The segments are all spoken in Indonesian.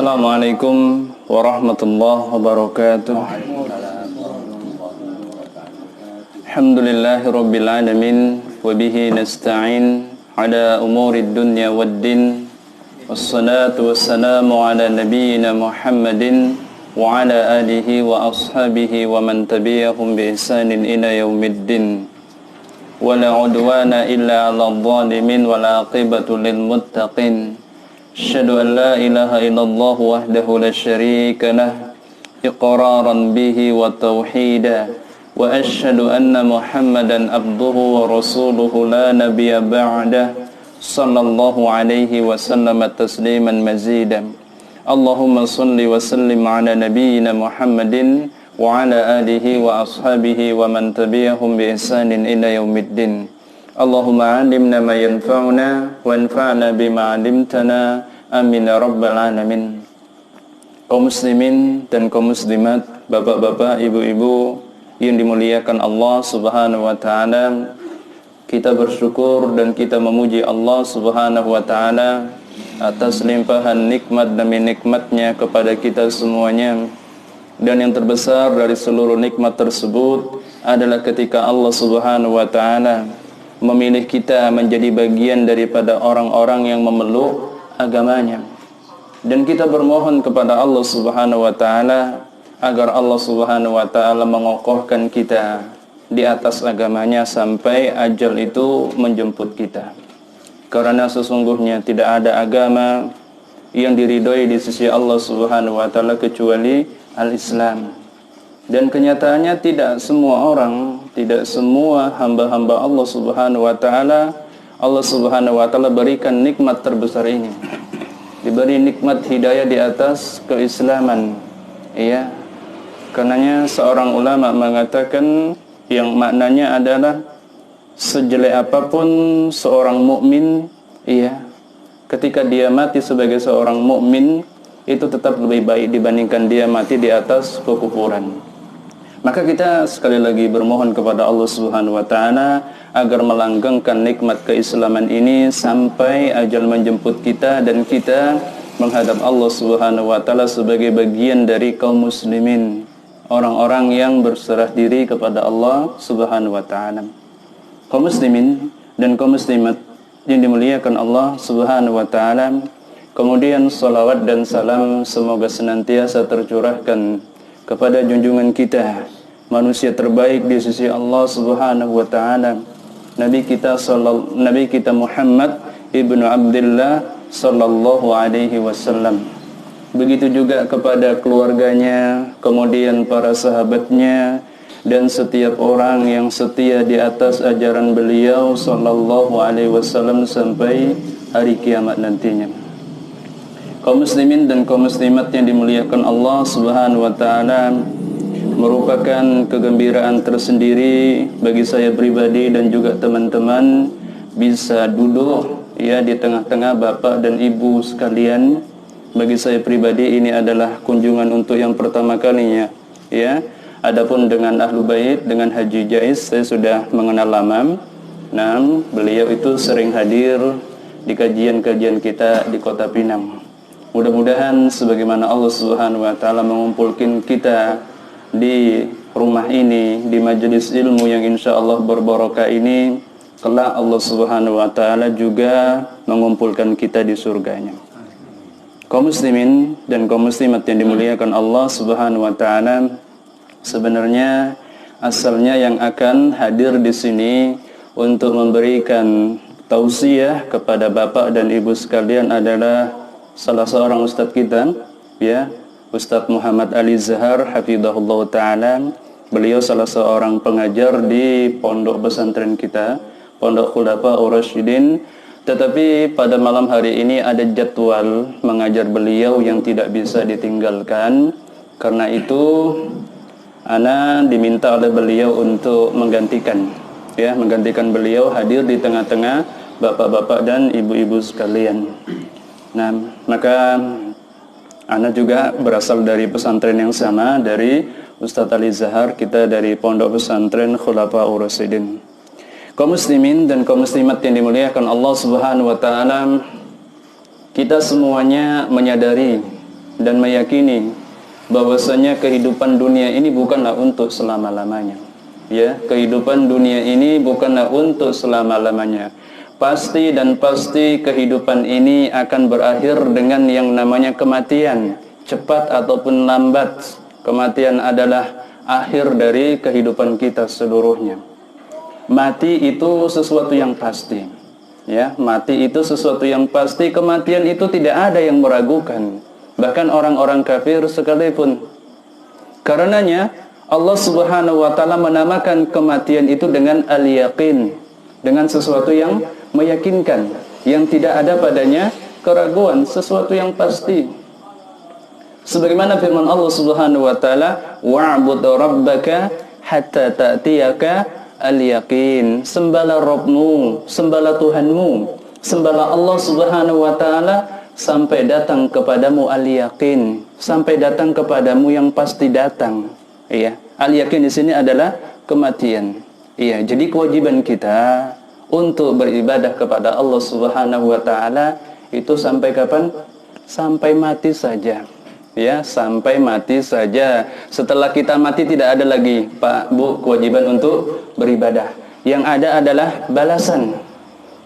Assalamualaikum warahmatullahi wabarakatuh. Alhamdulillahi rabbil alamin wa bihi nasta'in ala umurid dunya waddin. Wassalatu wassalamu ala nabiyyina Muhammadin wa ala alihi wa ashabihi wa man tabi'ahum bi ihsanin ila yaumiddin. Wa la udwana illa 'alal zalimin wa la 'aqibatu lil muttaqin. Asyhadu an la ilaha illallah wahdahu la syarika lah iqraran bihi wa tauhida wa asyhadu anna Muhammadan abduhu wa rasuluhu la nabiyya ba'dah sallallahu alaihi wa sallam tasliman mazidan. Allahumma salli wa sallim ala nabiyyina Muhammadin wa ala alihi wa ashabihi wa man tabi'ahum bi ihsanin ila yaumiddin. Allahumma 'allimna ma yanfa'una wanfa'na bima 'allamtana amin ya rabbal alamin. Kaum muslimin dan kaum muslimat, bapak-bapak, ibu-ibu yang dimuliakan Allah Subhanahu wa taala, kita bersyukur dan kita memuji Allah Subhanahu wa taala atas limpahan nikmat demi nikmatnya kepada kita semuanya. Dan yang terbesar dari seluruh nikmat tersebut adalah ketika Allah Subhanahu wa taala memilih kita menjadi bagian daripada orang-orang yang memeluk agamanya. Dan kita bermohon kepada Allah Subhanahu wa taala agar Allah Subhanahu wa taala mengokohkan kita di atas agamanya sampai ajal itu menjemput kita. Karena sesungguhnya tidak ada agama yang diridhoi di sisi Allah Subhanahu wa taala kecuali al-Islam. Dan kenyataannya tidak semua orang, tidak semua hamba-hamba Allah Subhanahu wa taala Allah Subhanahu wa taala berikan nikmat terbesar ini. Diberi nikmat hidayah di atas keislaman. Iya. Karenanya seorang ulama mengatakan yang maknanya adalah sejelek apapun seorang mukmin, iya, ketika dia mati sebagai seorang mukmin itu tetap lebih baik dibandingkan dia mati di atas kekufuran. Maka kita sekali lagi bermohon kepada Allah Subhanahu wa taala agar melanggengkan nikmat keislaman ini sampai ajal menjemput kita dan kita menghadap Allah Subhanahu wa taala sebagai bagian dari kaum muslimin, orang-orang yang berserah diri kepada Allah Subhanahu wa taala. Kaum muslimin dan kaum muslimat yang dimuliakan Allah Subhanahu wa taala, kemudian salawat dan salam semoga senantiasa tercurahkan kepada junjungan kita, manusia terbaik di sisi Allah Subhanahu wa taala, Nabi kita Muhammad ibnu Abdullah sallallahu alaihi wasallam. Begitu juga kepada keluarganya, kemudian para sahabatnya dan setiap orang yang setia di atas ajaran beliau sallallahu alaihi wasallam sampai hari kiamat nantinya. Kaum muslimin dan kaum muslimat yang dimuliakan Allah Subhanahu wa taala, merupakan kegembiraan tersendiri bagi saya pribadi dan juga teman-teman bisa duduk ya di tengah-tengah bapak dan ibu sekalian. Bagi saya pribadi ini adalah kunjungan untuk yang pertama kalinya ya. Adapun dengan Ahlu Bait, dengan Haji Jais, saya sudah mengenal lama. Nah, beliau itu sering hadir di kajian-kajian kita di Kota Pinang. Mudah-mudahan sebagaimana Allah Subhanahu wa taala mengumpulkan kita di rumah ini, di majelis ilmu yang insya Allah berbarokah ini, kelak Allah Subhanahu wa taala juga mengumpulkan kita di surganya. Kaum muslimin dan kaum muslimat yang dimuliakan Allah Subhanahu wa taala, sebenarnya asalnya yang akan hadir di sini untuk memberikan tausiah kepada bapak dan ibu sekalian adalah salah seorang ustadz kita, ya, Ustadz Muhammad Ali Zahar hafizahullah ta'ala. Beliau salah seorang pengajar di pondok pesantren kita, Pondok Khulafaur Rasyidin. Tetapi pada malam hari ini ada jadwal mengajar beliau yang tidak bisa ditinggalkan. Karena itu ana diminta oleh beliau untuk menggantikan beliau hadir di tengah-tengah bapak-bapak dan ibu-ibu sekalian. Nah, maka ana juga berasal dari pesantren yang sama, dari Ustadz Ali Zahar, kita dari Pondok Pesantren Khulafaur Rasyidin. Kaum muslimin dan kaum muslimat yang dimuliakan Allah Subhanahu wa taala, kita semuanya menyadari dan meyakini bahwasanya kehidupan dunia ini bukanlah untuk selama-lamanya. Ya, kehidupan dunia ini bukanlah untuk selama-lamanya. Pasti dan pasti kehidupan ini akan berakhir dengan yang namanya kematian, cepat ataupun lambat. Kematian adalah akhir dari kehidupan kita seluruhnya. Mati itu sesuatu yang pasti. Ya, mati itu sesuatu yang pasti. Kematian itu tidak ada yang meragukan. Bahkan orang-orang kafir sekalipun. Karenanya Allah Subhanahu wa taala menamakan kematian itu dengan al-yaqin, dengan sesuatu yang meyakinkan, yang tidak ada padanya keraguan, sesuatu yang pasti. Sebagaimana firman Allah Subhanahu wa taala, wa'bud rabbaka hatta ta'tiyaka al-yaqin. Sembahlah Rabbmu, sembahlah Tuhanmu, sembahlah Allah Subhanahu wa taala sampai datang kepadamu al-yaqin, sampai datang kepadamu yang pasti datang. Iya, al-yaqin di sini adalah kematian. Iya, jadi kewajiban kita untuk beribadah kepada Allah Subhanahu wa taala itu sampai kapan? Sampai mati saja. Ya, sampai mati saja. Setelah kita mati tidak ada lagi, Pak, Bu, kewajiban untuk beribadah. Yang ada adalah balasan.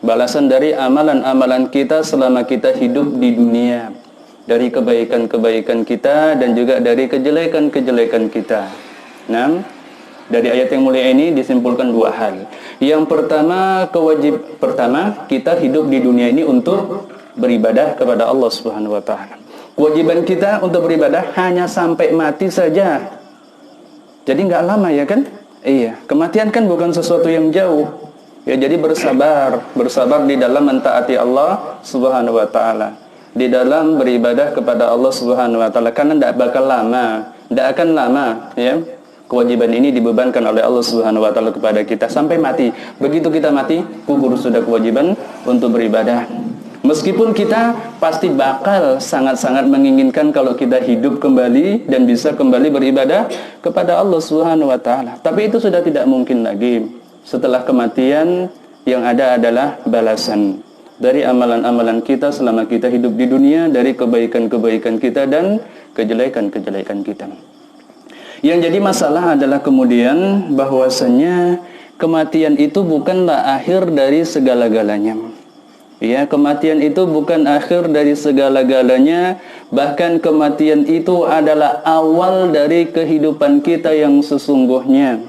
Balasan dari amalan-amalan kita selama kita hidup di dunia. Dari kebaikan-kebaikan kita dan juga dari kejelekan-kejelekan kita. Nah, dari ayat yang mulia ini disimpulkan dua hal. Yang pertama, kita hidup di dunia ini untuk beribadah kepada Allah Subhanahu wa taala. Kewajiban kita untuk beribadah hanya sampai mati saja. Jadi nggak lama ya kan? Iya, kematian kan bukan sesuatu yang jauh. Ya, jadi bersabar di dalam mentaati Allah Subhanahu wa taala. Di dalam beribadah kepada Allah Subhanahu wa taala, karena tidak bakal lama, tidak akan lama, ya. Kewajiban ini dibebankan oleh Allah Subhanahu wa taala kepada kita sampai mati. Begitu kita mati, gugur sudah kewajiban untuk beribadah. Meskipun kita pasti bakal sangat-sangat menginginkan kalau kita hidup kembali dan bisa kembali beribadah kepada Allah Subhanahu wa taala. Tapi itu sudah tidak mungkin lagi. Setelah kematian, yang ada adalah balasan dari amalan-amalan kita selama kita hidup di dunia, dari kebaikan-kebaikan kita dan kejelekan-kejelekan kita. Yang jadi masalah adalah kemudian bahwasanya kematian itu bukanlah akhir dari segala-galanya. Ya, kematian itu bukan akhir dari segala-galanya, bahkan kematian itu adalah awal dari kehidupan kita yang sesungguhnya.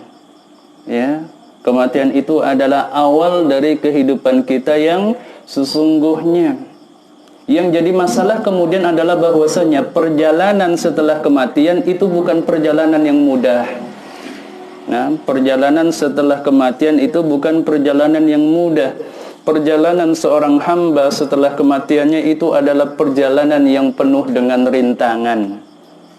Ya, kematian itu adalah awal dari kehidupan kita yang sesungguhnya. Yang jadi masalah kemudian adalah bahwasanya perjalanan setelah kematian itu bukan perjalanan yang mudah. Nah, perjalanan setelah kematian itu bukan perjalanan yang mudah. Perjalanan seorang hamba setelah kematiannya itu adalah perjalanan yang penuh dengan rintangan,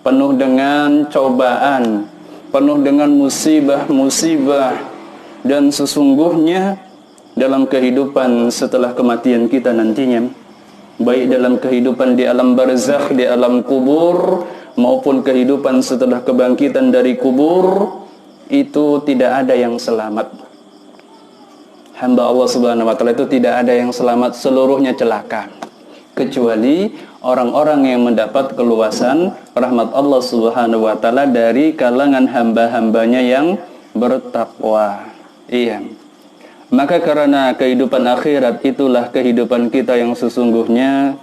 penuh dengan cobaan, penuh dengan musibah-musibah. Dan sesungguhnya dalam kehidupan setelah kematian kita nantinya, baik dalam kehidupan di alam barzakh, di alam kubur, maupun kehidupan setelah kebangkitan dari kubur, itu tidak ada yang selamat. Hamba Allah Subhanahu wa taala itu tidak ada yang selamat, seluruhnya celaka, kecuali orang-orang yang mendapat keluasan rahmat Allah Subhanahu wa taala dari kalangan hamba-hambanya yang bertakwa. Iya. Maka karena kehidupan akhirat itulah kehidupan kita yang sesungguhnya,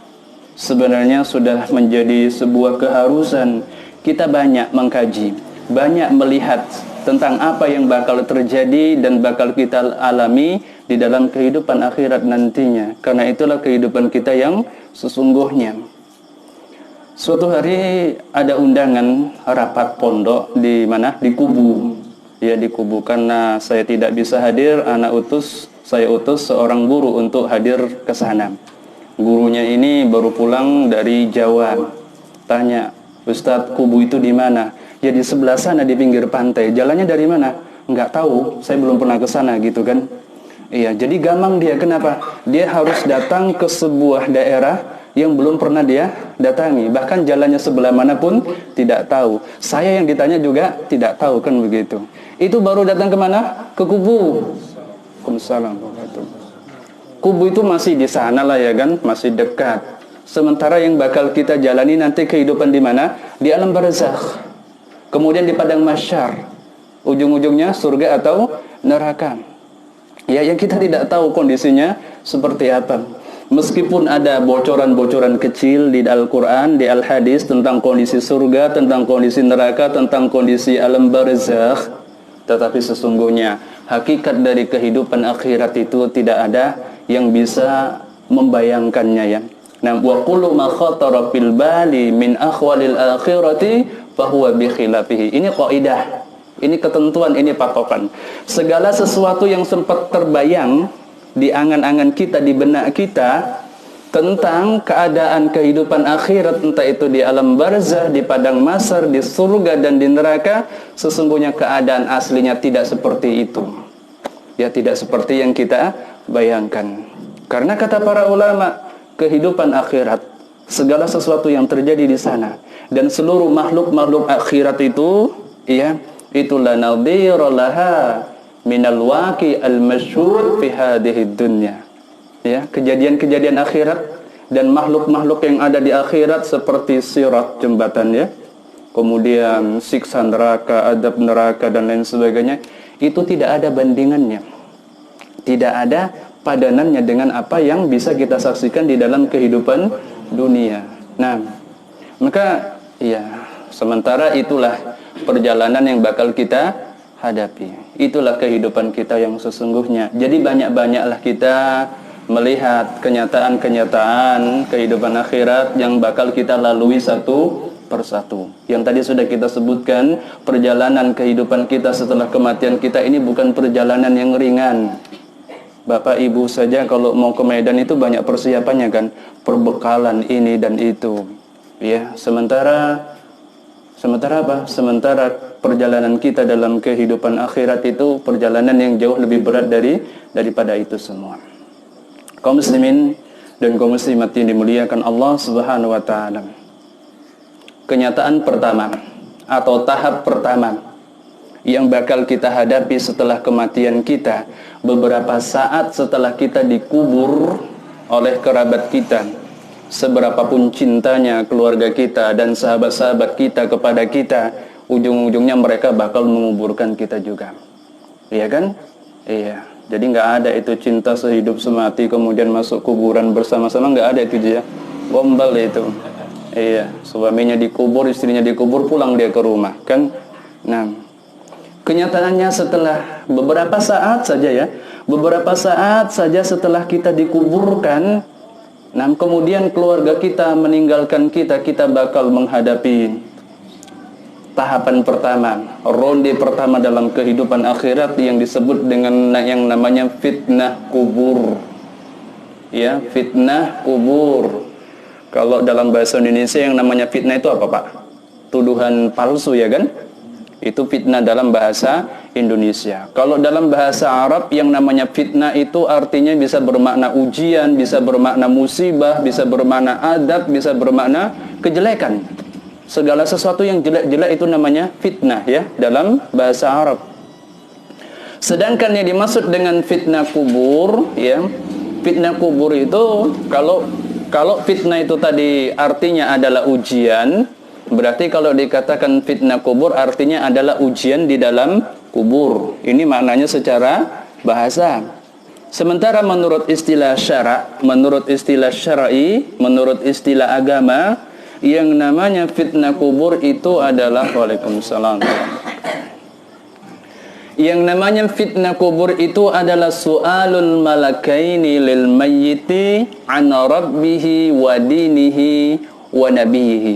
sebenarnya sudah menjadi sebuah keharusan kita banyak mengkaji, banyak melihat tentang apa yang bakal terjadi dan bakal kita alami di dalam kehidupan akhirat nantinya. Karena itulah kehidupan kita yang sesungguhnya. Suatu hari ada undangan rapat pondok di mana? Di Kubu. Ya, di Kubu. Karena saya tidak bisa hadir, saya utus seorang guru untuk hadir ke sana. Gurunya ini baru pulang dari Jawa. Tanya, Ustadz, Kubu itu di mana? Ya, di sebelah sana di pinggir pantai. Jalannya dari mana? Enggak tahu, saya belum pernah ke sana gitu kan. Iya, jadi gamang dia. Kenapa? Dia harus datang ke sebuah daerah yang belum pernah dia datangi. Bahkan jalannya sebelah mana pun tidak tahu. Saya yang ditanya juga tidak tahu kan begitu. Itu baru datang ke mana? Ke Kubu. Waalaikumsalam. Kubu itu masih di sana lah ya kan, masih dekat. Sementara yang bakal kita jalani nanti kehidupan di mana? Di alam barzakh. Kemudian di padang mahsyar. Ujung-ujungnya surga atau neraka. Ya, yang kita tidak tahu kondisinya seperti apa. Meskipun ada bocoran-bocoran kecil di Al-Quran, di Al-Hadis tentang kondisi surga, tentang kondisi neraka, tentang kondisi alam barzakh, tetapi sesungguhnya hakikat dari kehidupan akhirat itu tidak ada yang bisa membayangkannya ya. Nah, wa kullu ma khatara fil bali min akhwalil akhirati fahuwa bi khilafihi. Ini kaidah. Ini ketentuan, ini patokan. Segala sesuatu yang sempat terbayang di angan-angan kita, di benak kita tentang keadaan kehidupan akhirat, entah itu di alam barzah, di padang mahsyar, di surga dan di neraka, sesungguhnya keadaan aslinya tidak seperti itu. Ya, tidak seperti yang kita bayangkan. Karena kata para ulama, kehidupan akhirat, segala sesuatu yang terjadi di sana dan seluruh makhluk-makhluk akhirat itu, ya, itu la nadhira laha minal waqi al-masyhur fi hadhihi dunya. Ya, kejadian-kejadian akhirat dan makhluk-makhluk yang ada di akhirat seperti sirat, jembatan ya. Kemudian siksa neraka, adab neraka dan lain sebagainya, itu tidak ada bandingannya. Tidak ada padanannya dengan apa yang bisa kita saksikan di dalam kehidupan dunia. Nah, maka ya, sementara itulah perjalanan yang bakal kita hadapi. Itulah kehidupan kita yang sesungguhnya. Jadi banyak-banyaklah kita melihat kenyataan-kenyataan kehidupan akhirat yang bakal kita lalui satu persatu. Yang tadi sudah kita sebutkan, perjalanan kehidupan kita setelah kematian kita ini bukan perjalanan yang ringan. Bapak ibu saja kalau mau ke Medan itu banyak persiapannya kan, perbekalan ini dan itu. Ya, sementara apa? Sementara perjalanan kita dalam kehidupan akhirat itu perjalanan yang jauh lebih berat daripada itu semua. Kaum muslimin dan kaum muslimat yang dimuliakan Allah Subhanahu wa taala. Kenyataan pertama atau tahap pertama yang bakal kita hadapi setelah kematian kita, beberapa saat setelah kita dikubur oleh kerabat kita, seberapapun cintanya keluarga kita dan sahabat-sahabat kita kepada kita, ujung-ujungnya mereka bakal menguburkan kita juga. Iya kan? Iya. Jadi nggak ada itu cinta sehidup semati kemudian masuk kuburan bersama-sama, nggak ada itu dia. Gombal itu. Iya. Suaminya dikubur, istrinya dikubur, pulang dia ke rumah kan. Nah, kenyataannya setelah beberapa saat saja ya, beberapa saat saja setelah kita dikuburkan, nah kemudian keluarga kita meninggalkan kita, kita bakal menghadapi tahapan pertama, ronde pertama dalam kehidupan akhirat yang disebut dengan yang namanya fitnah kubur. Ya, fitnah kubur. Kalau dalam bahasa Indonesia yang namanya fitnah itu apa, Pak? Tuduhan palsu ya kan? Itu fitnah dalam bahasa Indonesia. Kalau dalam bahasa Arab yang namanya fitnah itu artinya bisa bermakna ujian, bisa bermakna musibah, bisa bermakna adab, bisa bermakna kejelekan. Segala sesuatu yang jelek-jelek itu namanya fitnah ya dalam bahasa Arab. Sedangkan yang dimaksud dengan fitnah kubur ya, fitnah kubur itu kalau fitnah itu tadi artinya adalah ujian, berarti kalau dikatakan fitnah kubur artinya adalah ujian di dalam kubur. Ini maknanya secara bahasa. Sementara menurut istilah syara', menurut istilah syar'i, menurut istilah agama, yang namanya fitnah kubur itu adalah Waalaikumsalam. Yang namanya fitnah kubur itu adalah su'alul malakaini lil mayyiti an rabbihi wa dinihi wa nabiyihi.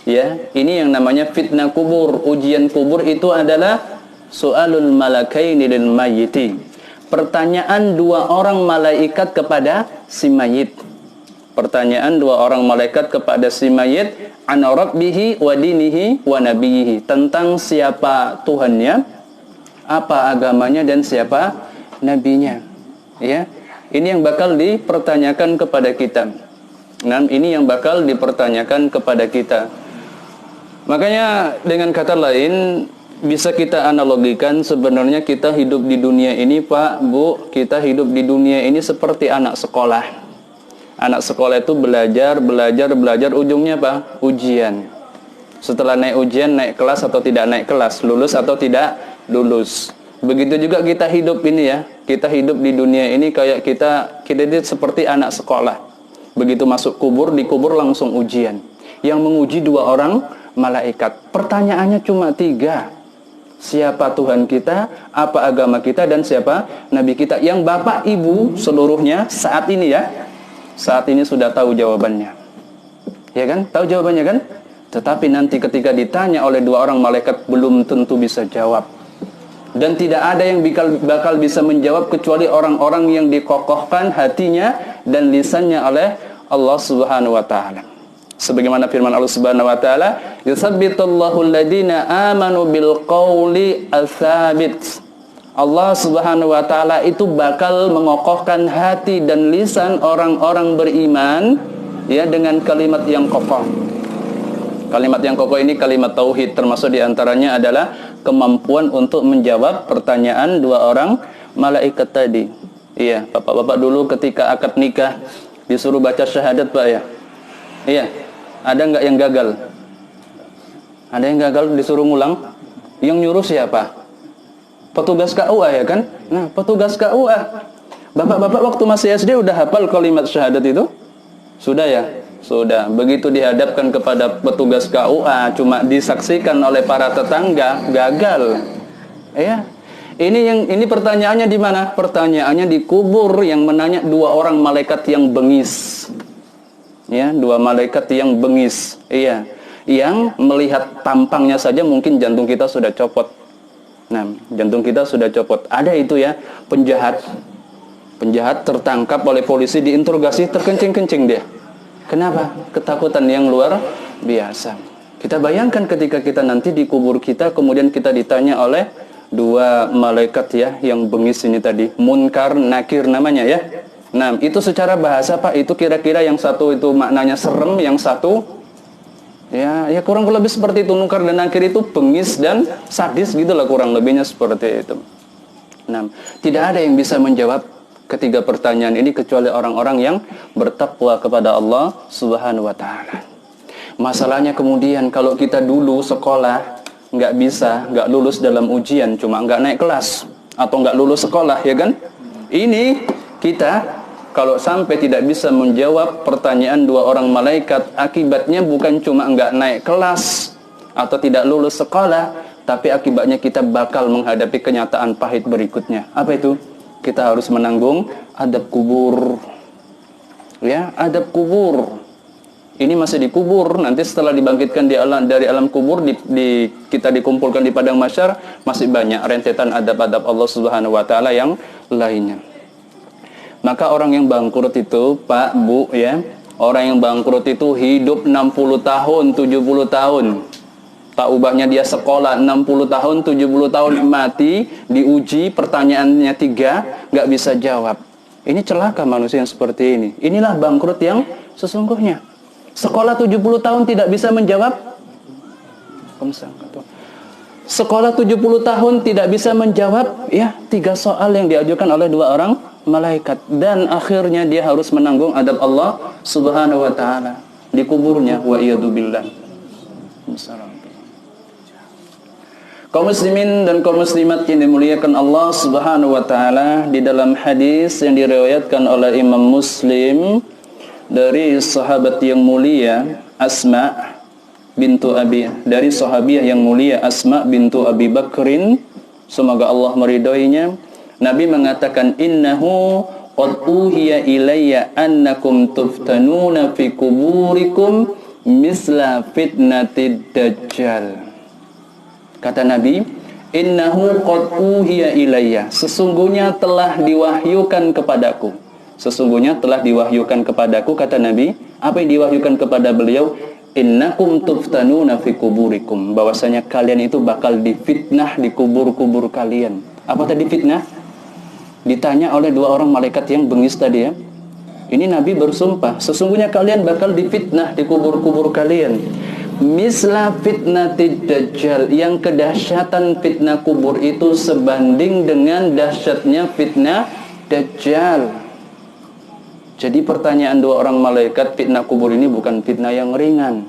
Ya, ini yang namanya fitnah kubur. Ujian kubur itu adalah su'alul malakaini lil mayyiti. Pertanyaan dua orang malaikat kepada si mayit. Pertanyaan dua orang malaikat kepada si mayit an rabbihi wa dinihi wa nabiyihi, tentang siapa Tuhannya, apa agamanya dan siapa nabinya. Ya, ini yang bakal dipertanyakan kepada kita. Nah, ini yang bakal dipertanyakan kepada kita. Makanya dengan kata lain bisa kita analogikan sebenarnya kita hidup di dunia ini, Pak, Bu, kita hidup di dunia ini seperti anak sekolah. Anak sekolah itu belajar, ujungnya apa? Ujian. Setelah naik ujian, naik kelas atau tidak naik kelas, lulus atau tidak lulus. Begitu juga kita hidup ini ya. Kita hidup di dunia ini kayak kita ini seperti anak sekolah. Begitu masuk kubur, dikubur langsung ujian. Yang menguji 2 orang malaikat. Pertanyaannya cuma 3. Siapa Tuhan kita, apa agama kita, dan siapa Nabi kita. Yang bapak ibu seluruhnya saat ini ya, saat ini sudah tahu jawabannya. Ya kan? Tahu jawabannya kan? Tetapi nanti ketika ditanya oleh 2 orang malaikat belum tentu bisa jawab. Dan tidak ada yang bakal bisa menjawab kecuali orang-orang yang dikokohkan hatinya dan lisannya oleh Allah Subhanahu wa taala. Sebagaimana firman Allah Subhanahu wa taala, "Yutsabbitullahu alladziina aamanu bil qauli ats-tsabit." Allah Subhanahu wa taala itu bakal mengokohkan hati dan lisan orang-orang beriman ya dengan kalimat yang kokoh. Kalimat yang kokoh ini kalimat tauhid, termasuk diantaranya adalah kemampuan untuk menjawab pertanyaan 2 orang malaikat tadi. Iya, bapak-bapak dulu ketika akad nikah disuruh baca syahadat, Pak ya. Iya. Ada nggak yang gagal? Ada yang gagal disuruh ngulang? Yang nyuruh siapa? Petugas KUA ya kan? Nah, petugas KUA. Bapak-bapak waktu masih SD udah hafal kalimat syahadat itu? Sudah ya? Sudah. Begitu dihadapkan kepada petugas KUA, cuma disaksikan oleh para tetangga, gagal. Ya. Ini pertanyaannya di mana? Pertanyaannya di kubur yang menanya 2 orang malaikat yang bengis. Ya, 2 malaikat yang bengis. Iya. Yang melihat tampangnya saja mungkin jantung kita sudah copot. Nah, jantung kita sudah copot. Ada itu ya, penjahat tertangkap oleh polisi, diinterogasi, terkencing-kencing dia. Kenapa? Ketakutan yang luar biasa. Kita bayangkan ketika kita nanti di kubur kita, kemudian kita ditanya oleh 2 malaikat ya, yang bengis ini tadi. Munkar, Nakir namanya ya. Nah, itu secara bahasa Pak, itu kira-kira yang satu itu maknanya serem, yang satu ya kurang lebih seperti itu. Munkar dan Nakir itu bengis dan sadis gitulah, kurang lebihnya seperti itu. Nah, tidak ada yang bisa menjawab ketiga pertanyaan ini kecuali orang-orang yang bertakwa kepada Allah Subhanahu wa taala. Masalahnya kemudian kalau kita dulu sekolah nggak lulus dalam ujian, cuma nggak naik kelas atau nggak lulus sekolah ya kan? Ini kita kalau sampai tidak bisa menjawab pertanyaan 2 orang malaikat, akibatnya bukan cuma nggak naik kelas atau tidak lulus sekolah, tapi akibatnya kita bakal menghadapi kenyataan pahit berikutnya. Apa itu? Kita harus menanggung adab kubur. Ya, adab kubur. Ini masih di kubur, nanti setelah dibangkitkan dari alam kubur, kita dikumpulkan di padang mahsyar, masih banyak rentetan adab-adab Allah Subhanahu wa taala yang lainnya. Maka orang yang bangkrut itu, Pak, Bu ya, orang yang bangkrut itu hidup 60 tahun, 70 tahun. Tak ubahnya dia sekolah 60 tahun, 70 tahun, mati, diuji, pertanyaannya 3, nggak bisa jawab. Ini celaka manusia yang seperti ini. Inilah bangkrut yang sesungguhnya. Sekolah 70 tahun tidak bisa menjawab. Sekolah 70 tahun tidak bisa menjawab ya 3 soal yang diajukan oleh 2 orang malaikat, dan akhirnya dia harus menanggung adab Allah Subhanahu wa taala di kuburnya, wa iyadzubillah. Kaum muslimin dan kaum muslimat yang dimuliakan Allah Subhanahu wa taala, di dalam hadis yang diriwayatkan oleh Imam Muslim dari sahabat yang mulia Asma bintu dari sahabiah yang mulia Asma bintu Abi Bakrin, semoga Allah meridhoinya, Nabi mengatakan, innahu qad uhiya ilayya annakum tuftanuna fi kuburikum misla fitnatid dajjal. Kata Nabi, innahu qad uhiya ilayya, sesungguhnya telah diwahyukan kepadaku. Sesungguhnya telah diwahyukan kepadaku, kata Nabi. Apa yang diwahyukan kepada beliau? Innakum tuftanuna fi kuburikum, bahwasanya kalian itu bakal difitnah di kubur-kubur kalian. Apa tadi fitnah? Ditanya oleh 2 orang malaikat yang bengis tadi ya. Ini Nabi bersumpah, sesungguhnya kalian bakal difitnah di kubur-kubur kalian. Misla fitnatid dajjal, yang kedahsyatan fitnah kubur itu sebanding dengan dahsyatnya fitnah dajjal. Jadi pertanyaan dua orang malaikat fitnah kubur ini bukan fitnah yang ringan.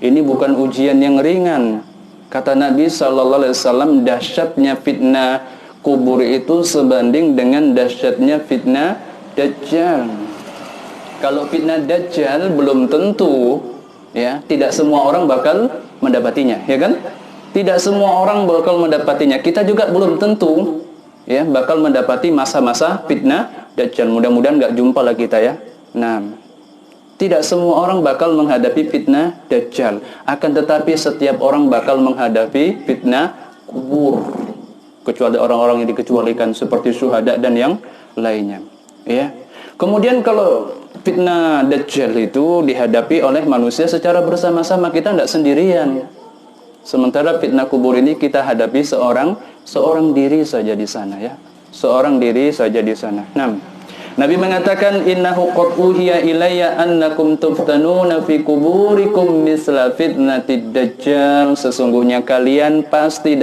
Ini bukan ujian yang ringan. Kata Nabi SAW, dahsyatnya fitnah kubur itu sebanding dengan dahsyatnya fitnah Dajjal. Kalau fitnah Dajjal belum tentu, ya, tidak semua orang bakal mendapatinya, ya kan? Tidak semua orang bakal mendapatinya. Kita juga belum tentu, ya, bakal mendapati masa-masa fitnah Dajjal. Mudah-mudahan nggak jumpa lah kita, ya. Nah, tidak semua orang bakal menghadapi fitnah Dajjal. Akan tetapi setiap orang bakal menghadapi fitnah kubur, kecuali orang-orang yang dikecualikan seperti syuhada dan yang lainnya, ya. Kemudian kalau fitnah Dajjal itu dihadapi oleh manusia secara bersama-sama, kita tidak sendirian. Sementara fitnah kubur ini kita hadapi seorang diri saja di sana, ya. Seorang diri saja di sana. Nah, Nabi mengatakan, innahu qad uhiya ilayya annakum tuftanuna fi kuburikum misla fitnatid Dajjal. Sesungguhnya kalian pasti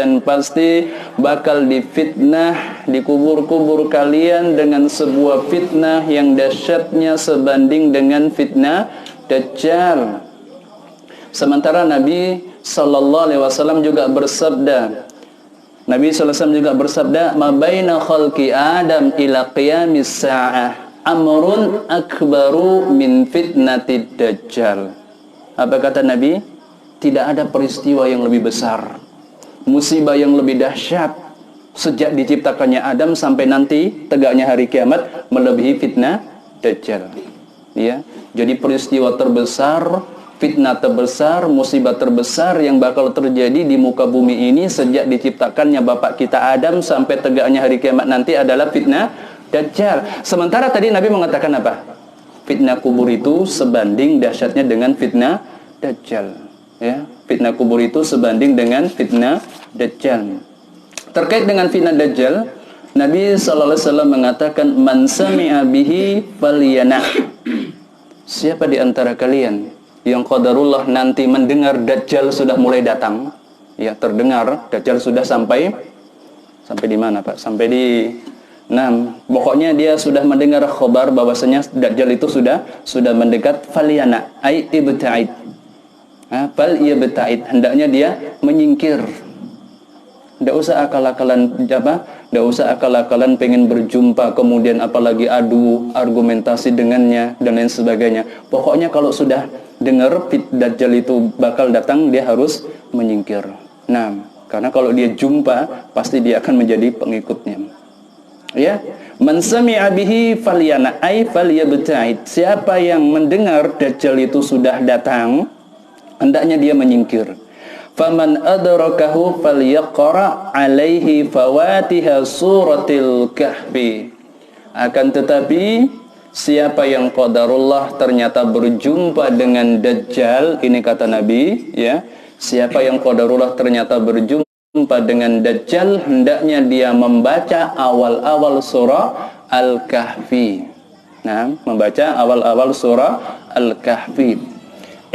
bakal difitnah di kubur-kubur kalian dengan sebuah fitnah yang dahsyatnya sebanding dengan fitnah Dajjal. Sementara Nabi sallallahu alaihi wasallam juga bersabda, juga bersabda, "Ma baina khalqi Adam ila qiyamis sa'ah amrun akbaru min fitnatid Dajjal." Apa kata Nabi? Tidak ada peristiwa yang lebih besar, musibah yang lebih dahsyat sejak diciptakannya Adam sampai nanti tegaknya hari kiamat melebihi fitnah Dajjal. Ya, jadi peristiwa terbesar, fitnah terbesar, musibah terbesar yang bakal terjadi di muka bumi ini sejak diciptakannya bapak kita Adam sampai tegaknya hari kiamat nanti adalah fitnah Dajjal. Sementara tadi Nabi mengatakan apa? Fitnah kubur itu sebanding dahsyatnya dengan fitnah Dajjal, ya. Fitnah kubur itu sebanding dengan fitnah Dajjal. Terkait dengan fitnah Dajjal, Nabi SAW mengatakan, "Man sami'a bihi falyana." Siapa di antara kalian yang qadarullah nanti mendengar Dajjal sudah mulai datang, ya, terdengar Dajjal sudah sampai di mana, Pak? Sampai di pokoknya dia sudah mendengar khabar bahwasanya Dajjal itu sudah mendekat, falyana ai ibta'id. Fal yabta'id, hendaknya dia menyingkir. Tidak usah akal-akalan pengen berjumpa, kemudian apalagi adu argumentasi dengannya dan lain sebagainya. Pokoknya kalau sudah dengar Dajjal itu bakal datang, dia harus menyingkir. Nah, karena kalau dia jumpa, pasti dia akan menjadi pengikutnya. Ya, man sami'a bihi falyana ay falyabta'id. Siapa yang mendengar Dajjal itu sudah datang, hendaknya dia menyingkir. Faman adrakahu falyaqra alaihi fawatiha suratil kahfi. Akan tetapi siapa yang qadarullah ternyata berjumpa dengan Dajjal, ini kata Nabi, ya, siapa yang qadarullah ternyata berjumpa dengan Dajjal, hendaknya dia membaca awal-awal surah Al-Kahfi. Nah, membaca awal-awal surah Al-Kahfi.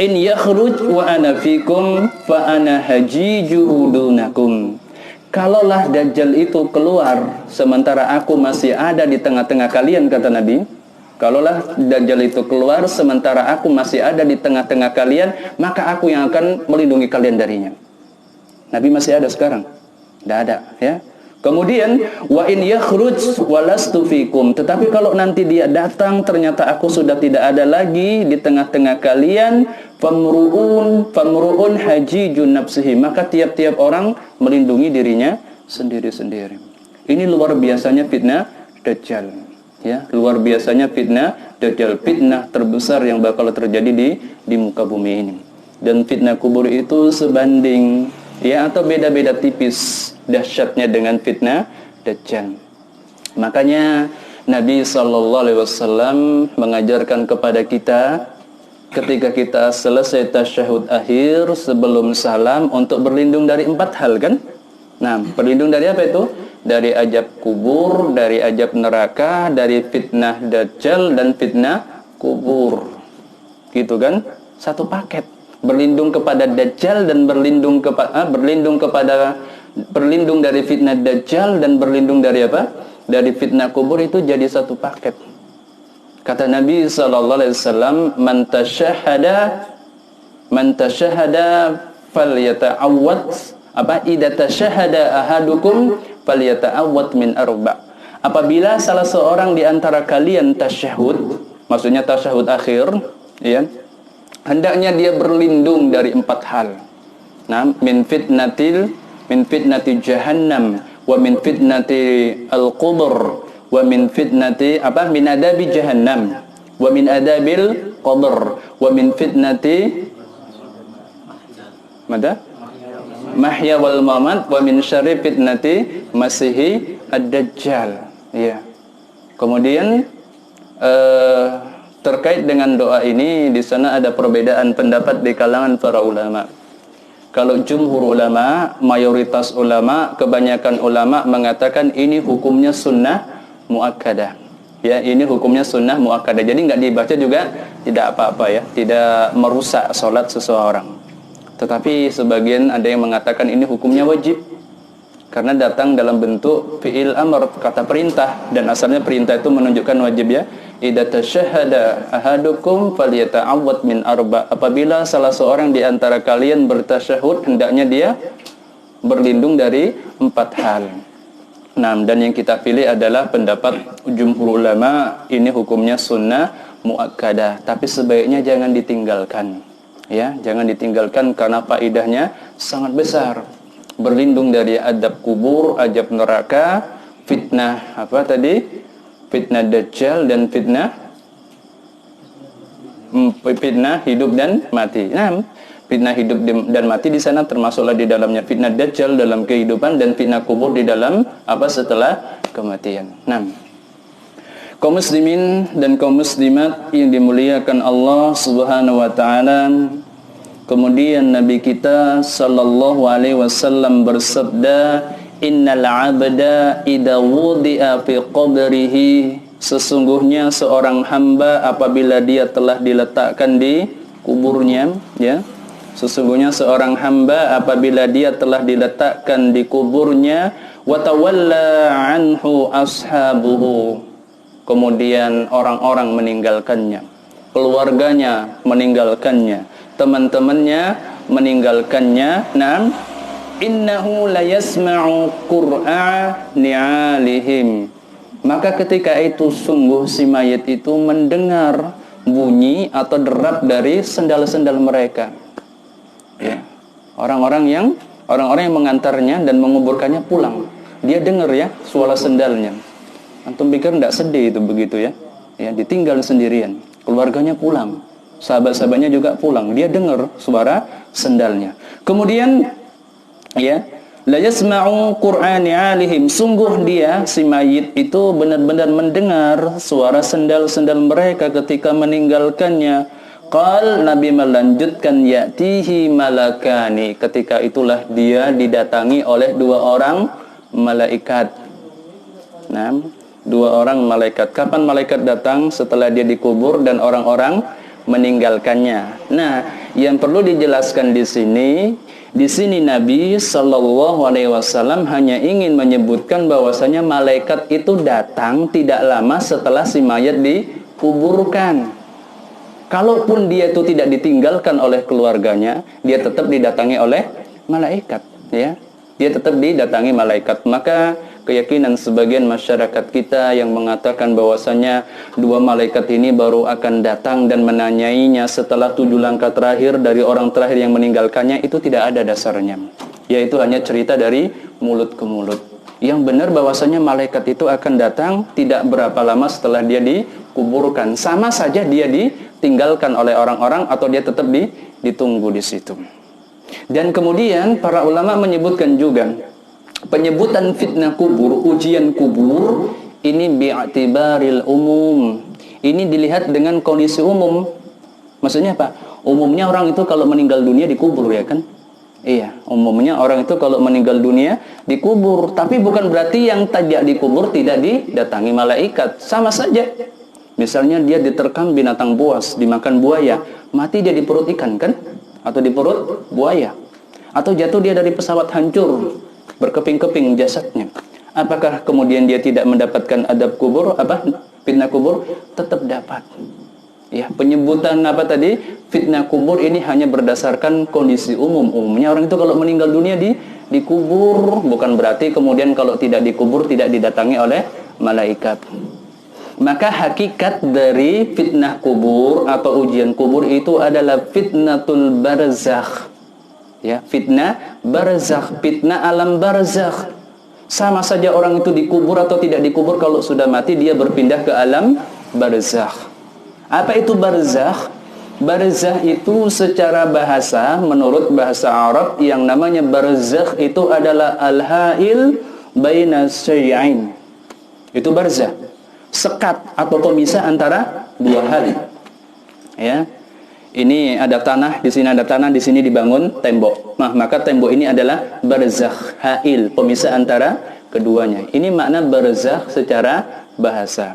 In yakhruj wa ana fikum fa ana hajijuhu dunakum. Kalaulah Dajjal itu keluar sementara aku masih ada di tengah-tengah kalian, kata Nabi. Kalaulah Dajjal itu keluar sementara aku masih ada di tengah-tengah kalian, maka aku yang akan melindungi kalian darinya. Nabi masih ada sekarang? Tidak ada, ya. Kemudian wa in yakhruj walastu fikum. Tetapi kalau nanti dia datang ternyata aku sudah tidak ada lagi di tengah-tengah kalian, famru'un hajijun nafsihi, maka tiap-tiap orang melindungi dirinya sendiri-sendiri. Ini luar biasanya fitnah Dajjal, ya, luar biasanya fitnah Dajjal, fitnah terbesar yang bakal terjadi di muka bumi ini. Dan fitnah kubur itu sebanding, ya, atau beda-beda tipis dahsyatnya dengan fitnah Dajjal. Makanya Nabi SAW mengajarkan kepada kita ketika kita selesai tasyahud akhir sebelum salam untuk berlindung dari 4 hal, kan? Nah, berlindung dari apa itu? Dari azab kubur, dari azab neraka, dari fitnah Dajjal dan fitnah kubur. Gitu kan? Satu paket. Berlindung kepada Dajjal dan berlindung dari fitnah Dajjal dan berlindung dari apa? Dari fitnah kubur, itu jadi satu paket. Kata Nabi SAW, man tashahada falyata'awwad, idza tashahada ahadukum falyata'awwad min arba'. Apabila salah seorang di antara kalian tasyahud, maksudnya tasyahud akhir, ya, hendaknya dia berlindung dari 4 hal. Nah, min fitnati jahannam, wa min fitnati al-qubur, wa min fitnati min adabi jahannam, wa min adabil qabr, wa min fitnati mahya wal mamat, wa min syarri fitnati masihi ad-dajjal. Ya. Kemudian terkait dengan doa ini, di sana ada perbedaan pendapat di kalangan para ulama. Kalau jumhur ulama, mayoritas ulama, kebanyakan ulama mengatakan ini hukumnya sunnah muakkadah. Ya, ini hukumnya sunnah muakkadah. Jadi nggak dibaca juga tidak apa-apa ya, tidak merusak sholat seseorang. Tetapi sebagian ada yang mengatakan ini hukumnya wajib, karena datang dalam bentuk fi'il amr, kata perintah, dan asalnya perintah itu menunjukkan wajib ya. Idza tashahhada ahadukum falyata'awwad min arba'. Apabila salah seorang di antara kalian bertasyahud, hendaknya dia berlindung dari 4 hal. Nah, dan yang kita pilih adalah pendapat jumhur ulama, ini hukumnya sunnah muakkadah, tapi sebaiknya jangan ditinggalkan. Ya, jangan ditinggalkan karena faedahnya sangat besar. Berlindung dari adab kubur, azab neraka, fitnah fitnah dajjal, dan fitnah hidup dan mati. Nah, fitnah hidup dan mati di sana termasuklah di dalamnya fitnah dajjal dalam kehidupan, dan fitnah kubur di dalam setelah kematian. Nah, kaum muslimin dan kaum muslimat yang dimuliakan Allah Subhanahu wa taala, kemudian Nabi kita sallallahu alaihi wasallam bersabda, innal 'abda idza wudi'a fi qabrihi, sesungguhnya seorang hamba apabila dia telah diletakkan di kuburnya, ya. Sesungguhnya seorang hamba apabila dia telah diletakkan di kuburnya, wa tawalla anhu ashabuhu, kemudian orang-orang meninggalkannya, keluarganya meninggalkannya, teman-temannya meninggalkannya. Naam, innahu la yasma'u qur'a ni'alihim, maka ketika itu sungguh si mayit itu mendengar bunyi atau derap dari sendal-sendal mereka. Ya. Orang-orang yang mengantarnya dan menguburkannya pulang, dia dengar ya suara sendalnya. Antum pikir enggak sedih itu begitu ya? Ya, ditinggal sendirian, keluarganya pulang, sahabat-sahabatnya juga pulang, dia dengar suara sendalnya. Kemudian ya, la yasma'u qur'ani 'alihim, sungguh dia si mayit itu benar-benar mendengar suara sendal-sendal mereka ketika meninggalkannya. Qal, Nabi melanjutkan, ya'tihi malakani, ketika itulah dia didatangi oleh 2 orang malaikat. Nah, 2 orang malaikat. Kapan malaikat datang? Setelah dia dikubur dan orang-orang meninggalkannya. Nah, yang perlu dijelaskan di sini Nabi Shallallahu Alaihi Wasallam hanya ingin menyebutkan bahwasanya malaikat itu datang tidak lama setelah si mayat dikuburkan. Kalaupun dia itu tidak ditinggalkan oleh keluarganya, dia tetap didatangi oleh malaikat, ya. Dia tetap didatangi malaikat. Maka keyakinan sebagian masyarakat kita yang mengatakan bahwasanya 2 malaikat ini baru akan datang dan menanyainya setelah 7 langkah terakhir dari orang terakhir yang meninggalkannya, itu tidak ada dasarnya, yaitu hanya cerita dari mulut ke mulut. Yang benar bahwasanya malaikat itu akan datang tidak berapa lama setelah dia dikuburkan, sama saja dia ditinggalkan oleh orang-orang atau dia tetap ditunggu di situ. Dan kemudian para ulama menyebutkan juga penyebutan fitnah kubur, ujian kubur ini bi'atibaril umum. Ini dilihat dengan kondisi umum. Maksudnya apa? Umumnya orang itu kalau meninggal dunia dikubur, ya kan? Iya, umumnya orang itu kalau meninggal dunia dikubur, tapi bukan berarti yang tidak dikubur tidak didatangi malaikat. Sama saja. Misalnya dia diterkam binatang buas, dimakan buaya, mati dia di perut ikan kan? Atau di perut buaya. Atau jatuh dia dari pesawat hancur, berkeping-keping jasadnya. Apakah kemudian dia tidak mendapatkan adab kubur? fitnah kubur tetap dapat. Ya, penyebutan apa tadi? Fitnah kubur ini hanya berdasarkan kondisi umum. Umumnya orang itu kalau meninggal dunia dikubur, bukan berarti kemudian kalau tidak dikubur tidak didatangi oleh malaikat. Maka hakikat dari fitnah kubur atau ujian kubur itu adalah fitnatul barzakh. Ya, fitnah barzakh, fitnah alam barzakh. Sama saja orang itu dikubur atau tidak dikubur, kalau sudah mati dia berpindah ke alam barzakh. Apa itu barzakh? Barzakh itu secara bahasa, menurut bahasa Arab, yang namanya barzakh itu adalah al-ha'il baina syai'ain. Itu barzakh, sekat atau pemisah antara dua hal. Ya. Ini ada tanah, di sini ada tanah, di sini dibangun tembok. Nah, maka tembok ini adalah barzakh, ha'il, pemisah antara keduanya. Ini makna barzakh secara bahasa.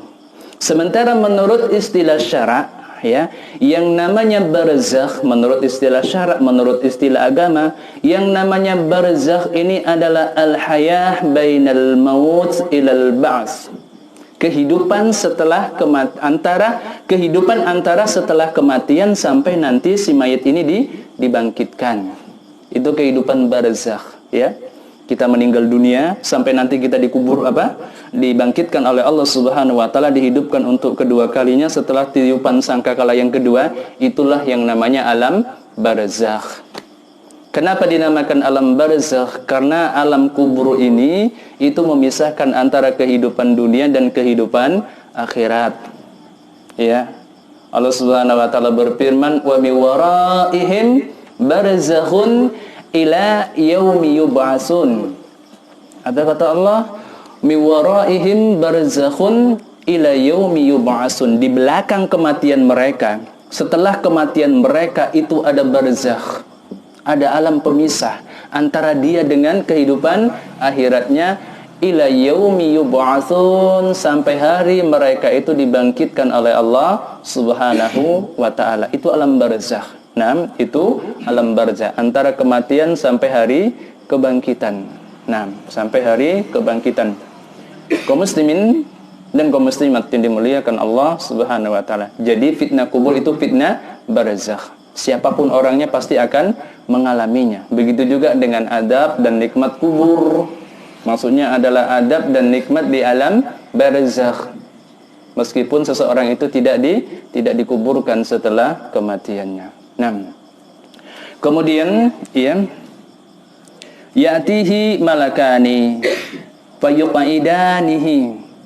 Sementara menurut istilah syara', ya, yang namanya barzakh menurut istilah syara', menurut istilah agama, yang namanya barzakh ini adalah al-hayah bainal maut ilal ba'ts. Kehidupan setelah kehidupan antara setelah kematian sampai nanti si mayit ini dibangkitkan. Itu kehidupan barzakh, ya. Kita meninggal dunia sampai nanti kita dikubur dibangkitkan oleh Allah Subhanahu wa taala, dihidupkan untuk kedua kalinya setelah tiupan sangkakala yang kedua. Itulah yang namanya alam barzakh. Kenapa dinamakan alam barzakh? Karena alam kubur ini itu memisahkan antara kehidupan dunia dan kehidupan akhirat. Ya. Allah Subhanahu wa taala berfirman, "Wa mi waraihim barzakhun ila yaumi yub'atsun." Apa kata Allah? Mi waraihim barzakhun ila yaumi yub'atsun. Di belakang kematian mereka, setelah kematian mereka itu ada barzakh. Ada alam pemisah antara dia dengan kehidupan akhiratnya, ila yaumi yub'atsun, sampai hari mereka itu dibangkitkan oleh Allah Subhanahu wa taala. Itu alam barzakh. Nah, itu alam barzakh, antara kematian sampai hari kebangkitan. Nah, sampai hari kebangkitan. Kaum muslimin dan kaum muslimat yang dimuliakan Allah Subhanahu wa taala. Jadi fitnah kubur itu fitnah barzakh. Siapapun orangnya pasti akan mengalaminya. Begitu juga dengan adab dan nikmat kubur. Maksudnya adalah adab dan nikmat di alam barzakh. Meskipun seseorang itu tidak dikuburkan setelah kematiannya. Nah, kemudian ya'tihi malakani fayuqaidanihi.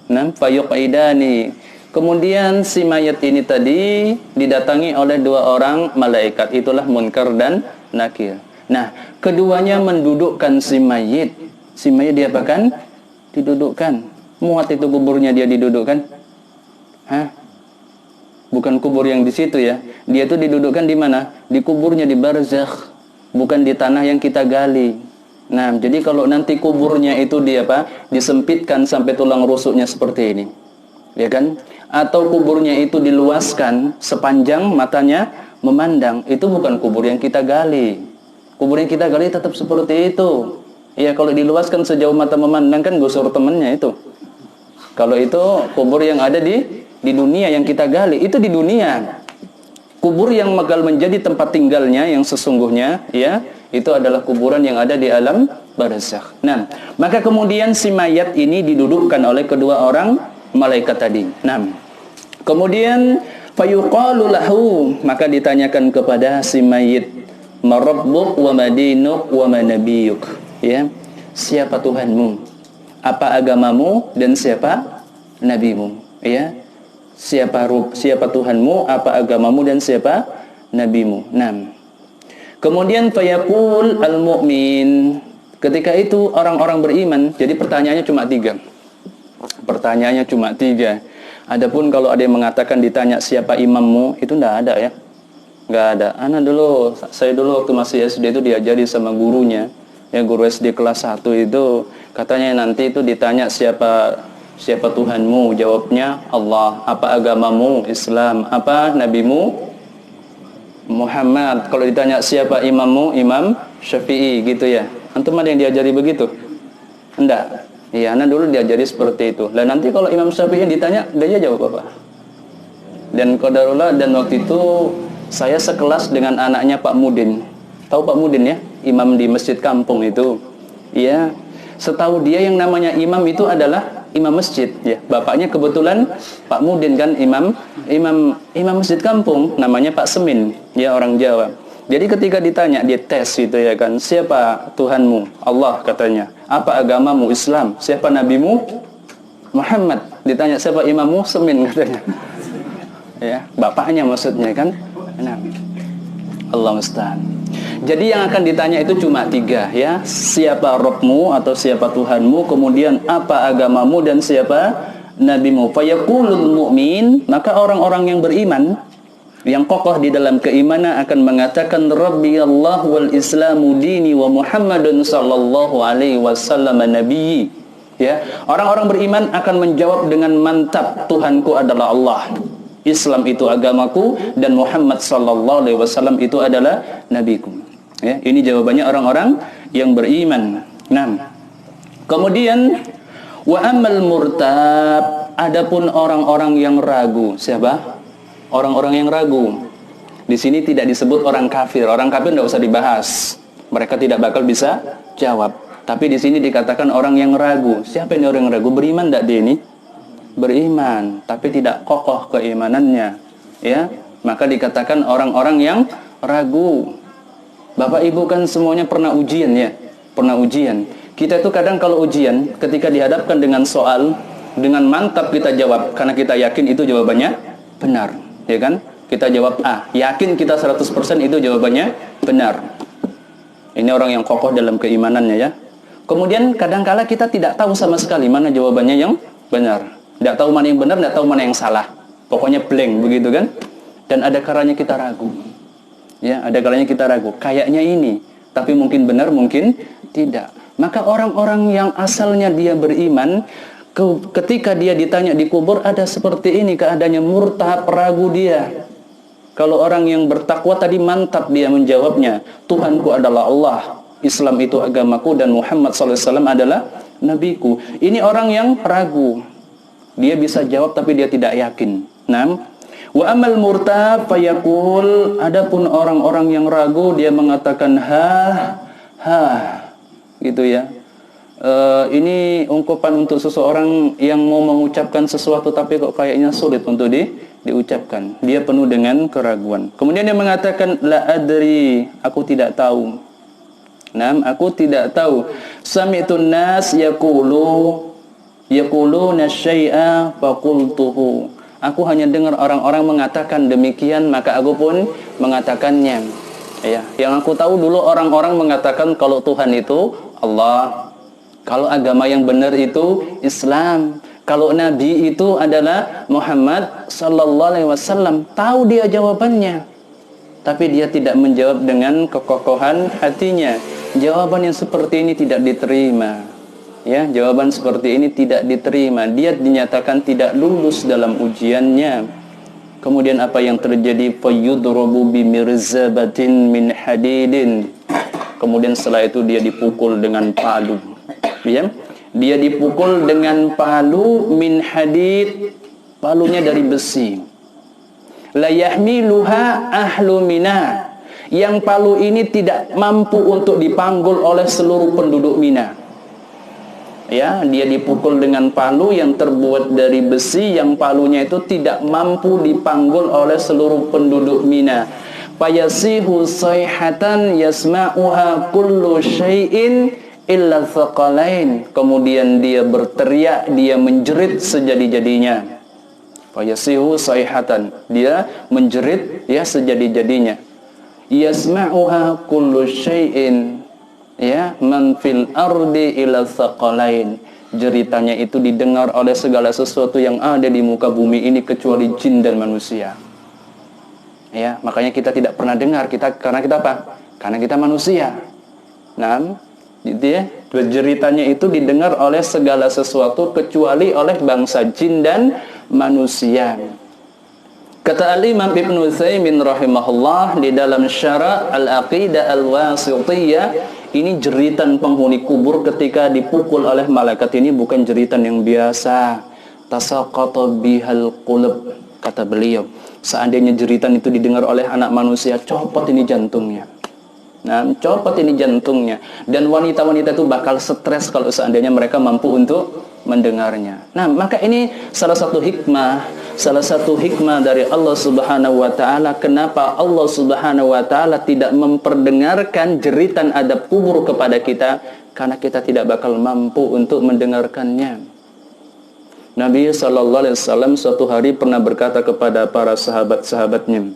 Nah, fayuqaidani. Kemudian si mayat ini tadi didatangi oleh dua orang malaikat, itulah Munkar dan Nakir. Nah, keduanya mendudukkan si mayit. Si mayit diapakan? Didudukkan. Muat itu kuburnya dia didudukkan. Hah? Bukan kubur yang di situ ya. Dia itu didudukkan di mana? Di kuburnya di barzakh, bukan di tanah yang kita gali. Nah, jadi kalau nanti kuburnya itu disempitkan sampai tulang rusuknya seperti ini, ya kan? Atau kuburnya itu diluaskan sepanjang matanya memandang, itu bukan kubur yang kita gali. Kubur yang kita gali tetap seperti itu. Ya, kalau diluaskan sejauh mata memandang kan gusur temennya itu. Kalau itu kubur yang ada di dunia yang kita gali, itu di dunia. Kubur yang bakal menjadi tempat tinggalnya yang sesungguhnya, ya, itu adalah kuburan yang ada di alam barzakh. Nah, maka kemudian si mayat ini didudukkan oleh kedua orang malaikat tadi. Nah, kemudian fayuqalu lahu, maka ditanyakan kepada si mayit, marabbuk wa madinuk wa manabiyuk. Ya, siapa Tuhanmu? Apa agamamu dan siapa nabimu? Ya. Siapa Tuhanmu, apa agamamu dan siapa nabimu? Nah, kemudian fayaqul al-mu'min. Ketika itu orang-orang beriman, jadi pertanyaannya cuma 3. Pertanyaannya cuma 3. Adapun kalau ada yang mengatakan ditanya siapa imammu, itu enggak ada ya. Enggak ada. Saya dulu waktu masih SD itu diajari sama gurunya. Ya, guru SD kelas 1 itu katanya nanti itu ditanya siapa Tuhanmu, jawabnya Allah. Apa agamamu? Islam. Apa nabimu? Muhammad. Kalau ditanya siapa imammu? Imam Syafi'i, gitu ya. Antum ada yang diajari begitu? Enggak. Iya, anak dulu diajari seperti itu. Dan nanti kalau Imam Syafi'i ditanya, dia jawab apa? Dan qadarullah, dan waktu itu saya sekelas dengan anaknya Pak Mudin. Tahu Pak Mudin ya? Imam di masjid kampung itu. Iya. Setahu dia yang namanya imam itu adalah imam masjid ya. Bapaknya kebetulan Pak Mudin kan imam masjid kampung, namanya Pak Semin, ya orang Jawa. Jadi ketika ditanya, dia tes gitu ya kan, siapa Tuhanmu? Allah katanya. Apa agamamu? Islam. Siapa nabimu? Muhammad. Ditanya siapa imammu? Semin katanya. Ya, bapaknya maksudnya kan. Nah, Allah musta'an. Jadi yang akan ditanya itu cuma 3 ya. Siapa Rabbmu atau siapa Tuhanmu, kemudian apa agamamu, dan siapa nabimu. Fayaqulul mu'min, maka orang-orang yang beriman, yang kokoh di dalam keimanan akan mengatakan Rabbi Allah wal Islamu dini wa Muhammadun sallallahu alaihi wasallam nabiyyi. Ya, orang-orang beriman akan menjawab dengan mantap, Tuhanku adalah Allah. Islam itu agamaku, dan Muhammad sallallahu alaihi wasallam itu adalah nabiku. Ya, ini jawabannya orang-orang yang beriman. Nah, kemudian wa amal murtab, adapun orang-orang yang ragu. Siapa? Orang-orang yang ragu. Di sini tidak disebut orang kafir. Orang kafir tidak usah dibahas. Mereka tidak bakal bisa jawab. Tapi di sini dikatakan orang yang ragu. Siapa ini orang yang ragu? Beriman tidak dia ini? Beriman, tapi tidak kokoh keimanannya. Ya, maka dikatakan orang-orang yang ragu. Bapak Ibu kan semuanya pernah ujian ya, pernah ujian. Kita itu kadang kalau ujian, ketika dihadapkan dengan soal, dengan mantap kita jawab, karena kita yakin itu jawabannya benar, ya kan? Kita jawab A, yakin kita 100% itu jawabannya benar. Ini orang yang kokoh dalam keimanannya ya. Kemudian kadangkala kita tidak tahu sama sekali mana jawabannya yang benar. Tidak tahu mana yang benar, tidak tahu mana yang salah. Pokoknya blank begitu kan? Dan ada kalanya kita ragu. Ya, ada kalanya kita ragu, kayaknya ini, tapi mungkin benar, mungkin tidak. Maka orang-orang yang asalnya dia beriman, ketika dia ditanya di kubur, ada seperti ini keadaannya, murtad, ragu dia. Kalau orang yang bertakwa tadi mantap dia menjawabnya, Tuhanku adalah Allah, Islam itu agamaku, dan Muhammad SAW adalah nabiku. Ini orang yang ragu, dia bisa jawab tapi dia tidak yakin. Nah, wa amal murtab fayaqul, adapun orang-orang yang ragu dia mengatakan gitu ya. Ini ungkapan untuk seseorang yang mau mengucapkan sesuatu tapi kok kayaknya sulit untuk diucapkan. Dia penuh dengan keraguan. Kemudian dia mengatakan la adri, aku tidak tahu. Naam, aku tidak tahu. Sami'tun nas yaquluna syai'a faqultuhu. Aku hanya dengar orang-orang mengatakan demikian, maka aku pun mengatakannya. Ya, yang aku tahu dulu orang-orang mengatakan kalau Tuhan itu Allah, kalau agama yang benar itu Islam, kalau Nabi itu adalah Muhammad sallallahu alaihi wasallam. Tahu dia jawabannya, tapi dia tidak menjawab dengan kekokohan hatinya. Jawaban yang seperti ini tidak diterima. Ya, jawaban seperti ini tidak diterima. Dia dinyatakan tidak lulus dalam ujiannya. Kemudian apa yang terjadi? Fayudrabu bimirzabatin min hadidin. Kemudian setelah itu dia dipukul dengan palu. Ya, dia dipukul dengan palu min hadid, palunya dari besi. La yahmiluha ahlu Mina. Yang palu ini tidak mampu untuk dipanggul oleh seluruh penduduk Mina. Ya, dia dipukul dengan palu yang terbuat dari besi, yang palunya itu tidak mampu dipanggul oleh seluruh penduduk Mina. Fayasihu sayhatan yasma'uha kullu syai'in illa thaqalain. Kemudian dia berteriak, dia menjerit sejadi-jadinya. Fayasihu sayhatan, dia menjerit ya sejadi-jadinya. Yasma'uha kullu syai'in, ya, man fil ardi ila thaqalain. Jeritanya itu didengar oleh segala sesuatu yang ada di muka bumi ini kecuali jin dan manusia. Ya, makanya kita tidak pernah dengar karena kita apa? Karena kita manusia. Nah, gitu ya. Jeritanya itu didengar oleh segala sesuatu kecuali oleh bangsa jin dan manusia. Kata Al-Imam Ibnu Utsaimin rahimahullah di dalam Syarah Al-Aqidah Al-Wasithiyah, Ini jeritan penghuni kubur ketika dipukul oleh malaikat ini bukan jeritan yang biasa. Tasaqata bihal qulub, kata beliau. Seandainya jeritan itu didengar oleh anak manusia, copot ini jantungnya. Nah, copot ini jantungnya. Dan wanita-wanita itu bakal stres kalau seandainya mereka mampu untuk mendengarnya. Nah, maka ini salah satu hikmah dari Allah Subhanahu wa taala, kenapa Allah Subhanahu wa taala tidak memperdengarkan jeritan adab kubur kepada kita, karena kita tidak bakal mampu untuk mendengarkannya. Nabi sallallahu alaihi wasallam suatu hari pernah berkata kepada para sahabat-sahabatnya,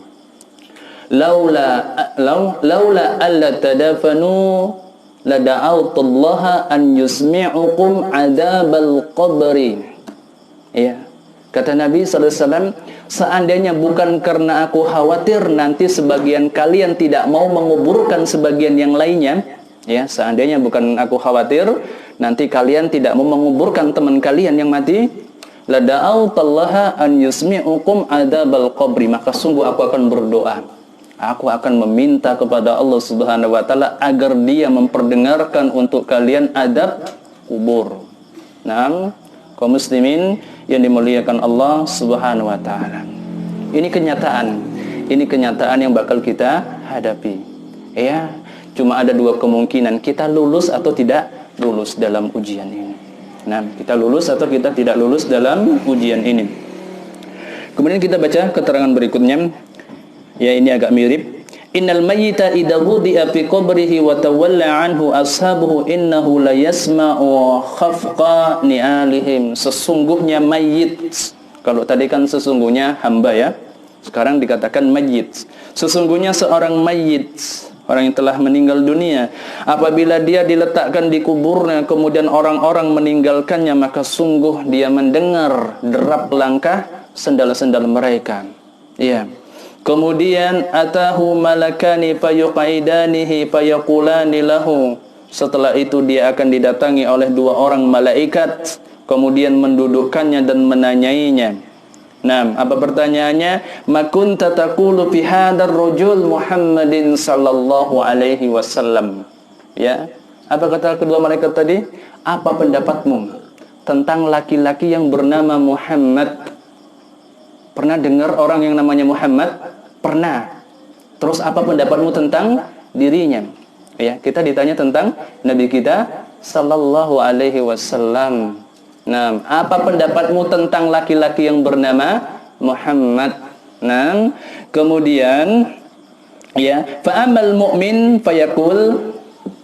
laula alla tadafanu la da'awtullaha an yusmi'ukum adzabal qabri. Ya, kata Nabi sallallahu alaihi wasallam, seandainya bukan karena aku khawatir nanti sebagian kalian tidak mau menguburkan sebagian yang lainnya, ya, seandainya bukan aku khawatir nanti kalian tidak mau menguburkan teman kalian yang mati, la da'awtullaha an yusmi'ukum adzabal qabri, maka sungguh aku akan berdoa, aku akan meminta kepada Allah Subhanahu wa taala agar Dia memperdengarkan untuk kalian adab kubur. Nah, kaum muslimin yang dimuliakan Allah Subhanahu wa taala. Ini kenyataan yang bakal kita hadapi. Ya, cuma ada dua kemungkinan, kita lulus atau tidak lulus dalam ujian ini. Nah, kita lulus atau kita tidak lulus dalam ujian ini. Kemudian kita baca keterangan berikutnya. Ya, ini agak mirip. Innal mayyita idza wudi'a fi qabrihi wa tawalla anhu ashabuhu innahu la yasma'u khafqa ni'alihim. Sesungguhnya mayit. Kalau tadi kan sesungguhnya hamba ya. Sekarang dikatakan mayit. Sesungguhnya seorang mayit, orang yang telah meninggal dunia, apabila dia diletakkan di kuburnya kemudian orang-orang meninggalkannya, maka sungguh dia mendengar derap langkah sendal-sendal mereka. Iya. Kemudian atahu malakani fayuqaidanihi fayaqulani lahu. Setelah itu dia akan didatangi oleh dua orang malaikat, kemudian mendudukkannya dan menanyainya. Nah, apa pertanyaannya? Ma kunta taqulu fi hadzal rajul Muhammadin sallallahu alaihi wasallam. Ya. Apa kata kedua malaikat tadi? Apa pendapatmu tentang laki-laki yang bernama Muhammad? Pernah dengar orang yang namanya Muhammad? Pernah. Terus apa pendapatmu tentang dirinya? Ya, kita ditanya tentang Nabi kita sallallahu alaihi wasallam. Nah, apa pendapatmu tentang laki-laki yang bernama Muhammad? Nah, kemudian ya, fa amal mu'min fayaqul,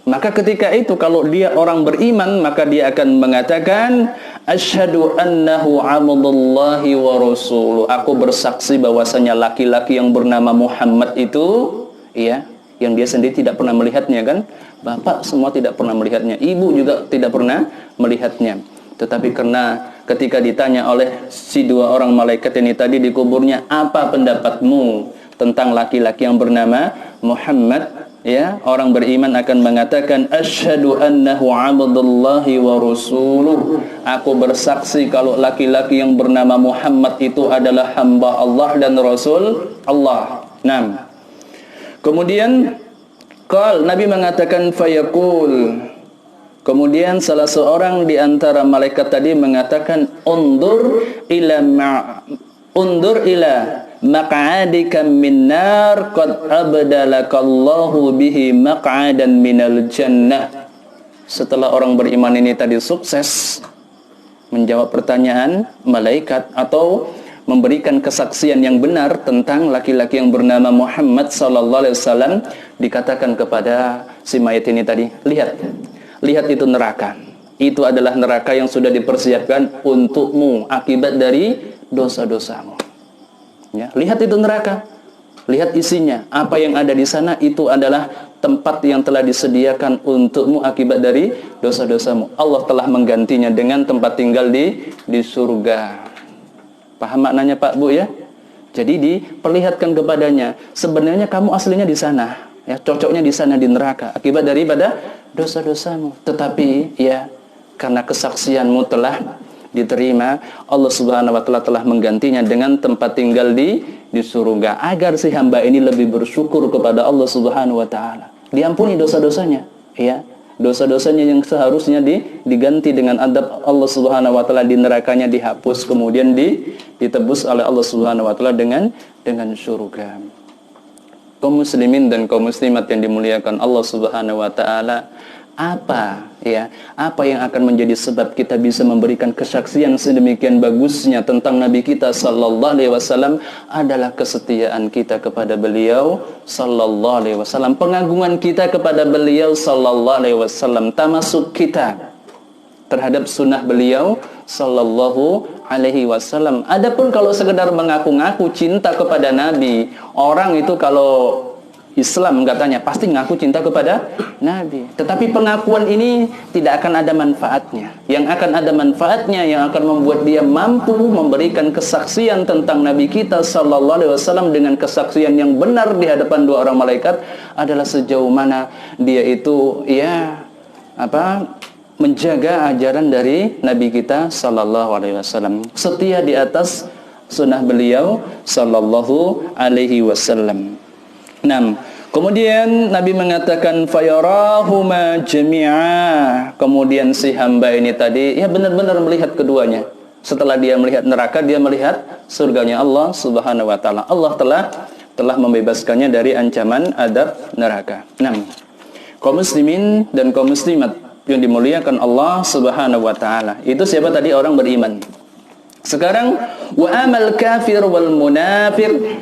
maka ketika itu kalau dia orang beriman maka dia akan mengatakan asyhadu annahu abdullahi wa rasuluh. Aku bersaksi bahwasanya laki-laki yang bernama Muhammad itu, ya, yang dia sendiri tidak pernah melihatnya kan? Bapak semua tidak pernah melihatnya, ibu juga tidak pernah melihatnya. Tetapi karena ketika ditanya oleh si dua orang malaikat ini tadi di kuburnya, apa pendapatmu tentang laki-laki yang bernama Muhammad? Ya, orang beriman akan mengatakan asyhadu annahu abdullahi wa rasuluh. Aku bersaksi kalau laki-laki yang bernama Muhammad itu adalah hamba Allah dan Rasul Allah. Nah, kemudian Nabi mengatakan fayaqul. Kemudian salah seorang di antara malaikat tadi mengatakan undur ila maq'adika min nar qad abdalakallahu bihi maq'adan minal jannah. Setelah orang beriman ini tadi sukses menjawab pertanyaan malaikat atau memberikan kesaksian yang benar tentang laki-laki yang bernama Muhammad sallallahu alaihi wasallam, dikatakan kepada si mayit ini tadi, lihat itu neraka. Itu adalah neraka yang sudah dipersiapkan untukmu akibat dari dosa-dosamu. Ya, lihat itu neraka, lihat isinya, apa yang ada di sana itu adalah tempat yang telah disediakan untukmu akibat dari dosa-dosamu. Allah telah menggantinya dengan tempat tinggal di surga. Paham maknanya Pak Bu ya? Jadi diperlihatkan kepadanya, sebenarnya kamu aslinya di sana, ya, cocoknya di sana di neraka akibat daripada dosa-dosamu. Tetapi ya, karena kesaksianmu telah diterima, Allah Subhanahu wa taala telah menggantinya dengan tempat tinggal di surga agar si hamba ini lebih bersyukur kepada Allah Subhanahu wa taala. Diampuni dosa-dosanya. ya, dosa-dosanya yang seharusnya diganti dengan adab Allah Subhanahu wa taala di nerakanya dihapus, kemudian ditebus oleh Allah Subhanahu wa taala dengan surga. Kaum muslimin dan kaum muslimat yang dimuliakan Allah Subhanahu wa taala, apa yang akan menjadi sebab kita bisa memberikan kesaksian sedemikian bagusnya tentang Nabi kita sallallahu alaihi wasallam adalah kesetiaan kita kepada beliau sallallahu alaihi wasallam, pengagungan kita kepada beliau sallallahu alaihi wasallam, tamasuk kita terhadap sunnah beliau sallallahu alaihi wasallam. Adapun kalau sekedar mengaku-ngaku cinta kepada Nabi, orang itu kalau Islam katanya pasti ngaku cinta kepada Nabi, tetapi pengakuan ini tidak akan ada manfaatnya. Yang akan ada manfaatnya, yang akan membuat dia mampu memberikan kesaksian tentang Nabi kita sallallahu alaihi wasallam dengan kesaksian yang benar di hadapan dua orang malaikat adalah sejauh mana dia itu menjaga ajaran dari Nabi kita sallallahu alaihi wasallam, setia di atas sunnah beliau sallallahu alaihi wasallam. Kemudian Nabi mengatakan fayarahuma jami'a. Kemudian si hamba ini tadi benar-benar melihat keduanya. Setelah dia melihat neraka, dia melihat surganya Allah Subhanahu wa taala. Allah telah membebaskannya dari ancaman adab neraka. Kaum muslimin dan kaum muslimat yang dimuliakan Allah Subhanahu wa taala. Itu siapa tadi? Orang beriman. Sekarang wa amal kafir wal munafiq.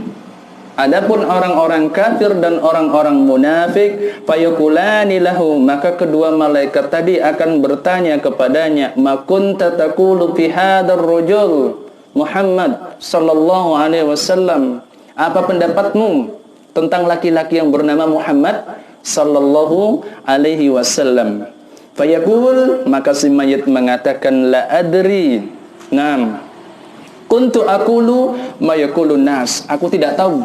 Adapun orang-orang kafir dan orang-orang munafik, fayaqulani lahu, maka kedua malaikat tadi akan bertanya kepadanya, ma kunta taqulu fi hadzal rajul Muhammad sallallahu alaihi wasallam, apa pendapatmu tentang laki-laki yang bernama Muhammad sallallahu alaihi wasallam? Fayaqul, maka si mayit mengatakan la adri. Kuntu aqulu ma yaqulun nas. Aku tidak tahu.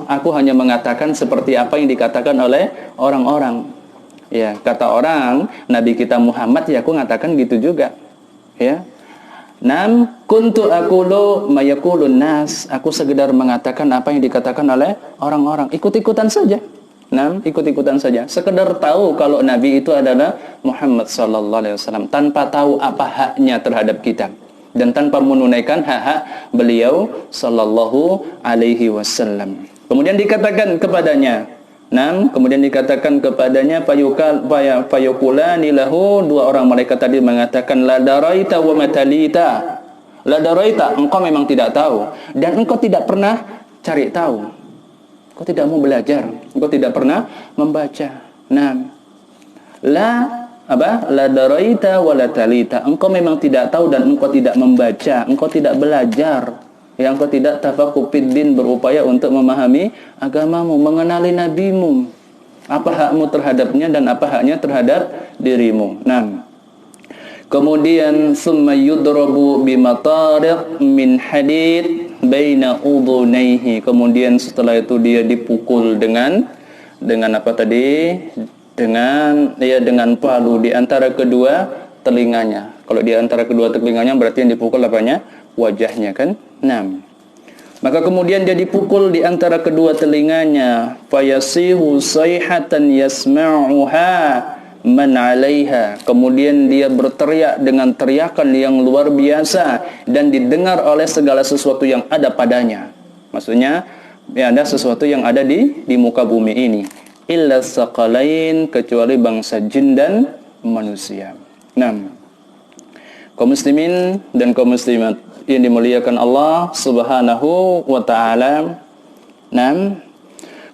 Aku hanya mengatakan seperti apa yang dikatakan oleh orang-orang. Ya, kata orang, Nabi kita Muhammad, ya aku ngatakan gitu juga. Ya. Kuntu aqulu ma yaqulun nas. Aku sekedar mengatakan apa yang dikatakan oleh orang-orang. Ikut-ikutan saja. Ikut-ikutan saja. Sekedar tahu kalau Nabi itu adalah Muhammad sallallahu alaihi wasallam, tanpa tahu apa haknya terhadap kita dan tanpa menunaikan hak-hak beliau sallallahu alaihi wasallam. Kemudian dikatakan kepadanya, fayuqulani lahu, dua orang malaikat tadi mengatakan la daraita wa matalita. La daraita, engkau memang tidak tahu dan engkau tidak pernah cari tahu. Engkau tidak mau belajar, engkau tidak pernah membaca. La daraita wa la talita. Engkau memang tidak tahu dan engkau tidak membaca, engkau tidak belajar. Engkau tidak tafaqquh fid din, berupaya untuk memahami agamamu, mengenali nabimu. Apa hakmu terhadapnya dan apa haknya terhadap dirimu. Kemudian summa yudrabu bimatariq min hadid baina udhunaihi. Kemudian setelah itu dia dipukul dengan apa tadi? Dengan palu di antara kedua telinganya. Kalau di antara kedua telinganya berarti yang dipukul apanya? Wajahnya kan? Maka kemudian dia dipukul di antara kedua telinganya. Fayasihu sayhatan yasma'uha man 'alaiha. Kemudian dia berteriak dengan teriakan yang luar biasa dan didengar oleh segala sesuatu yang ada padanya. Maksudnya ada sesuatu yang ada di muka bumi ini. Illa saqalain, kecuali bangsa jin dan manusia. Kaum muslimin dan kaum muslimat yang dimuliakan Allah Subhanahu wa taala.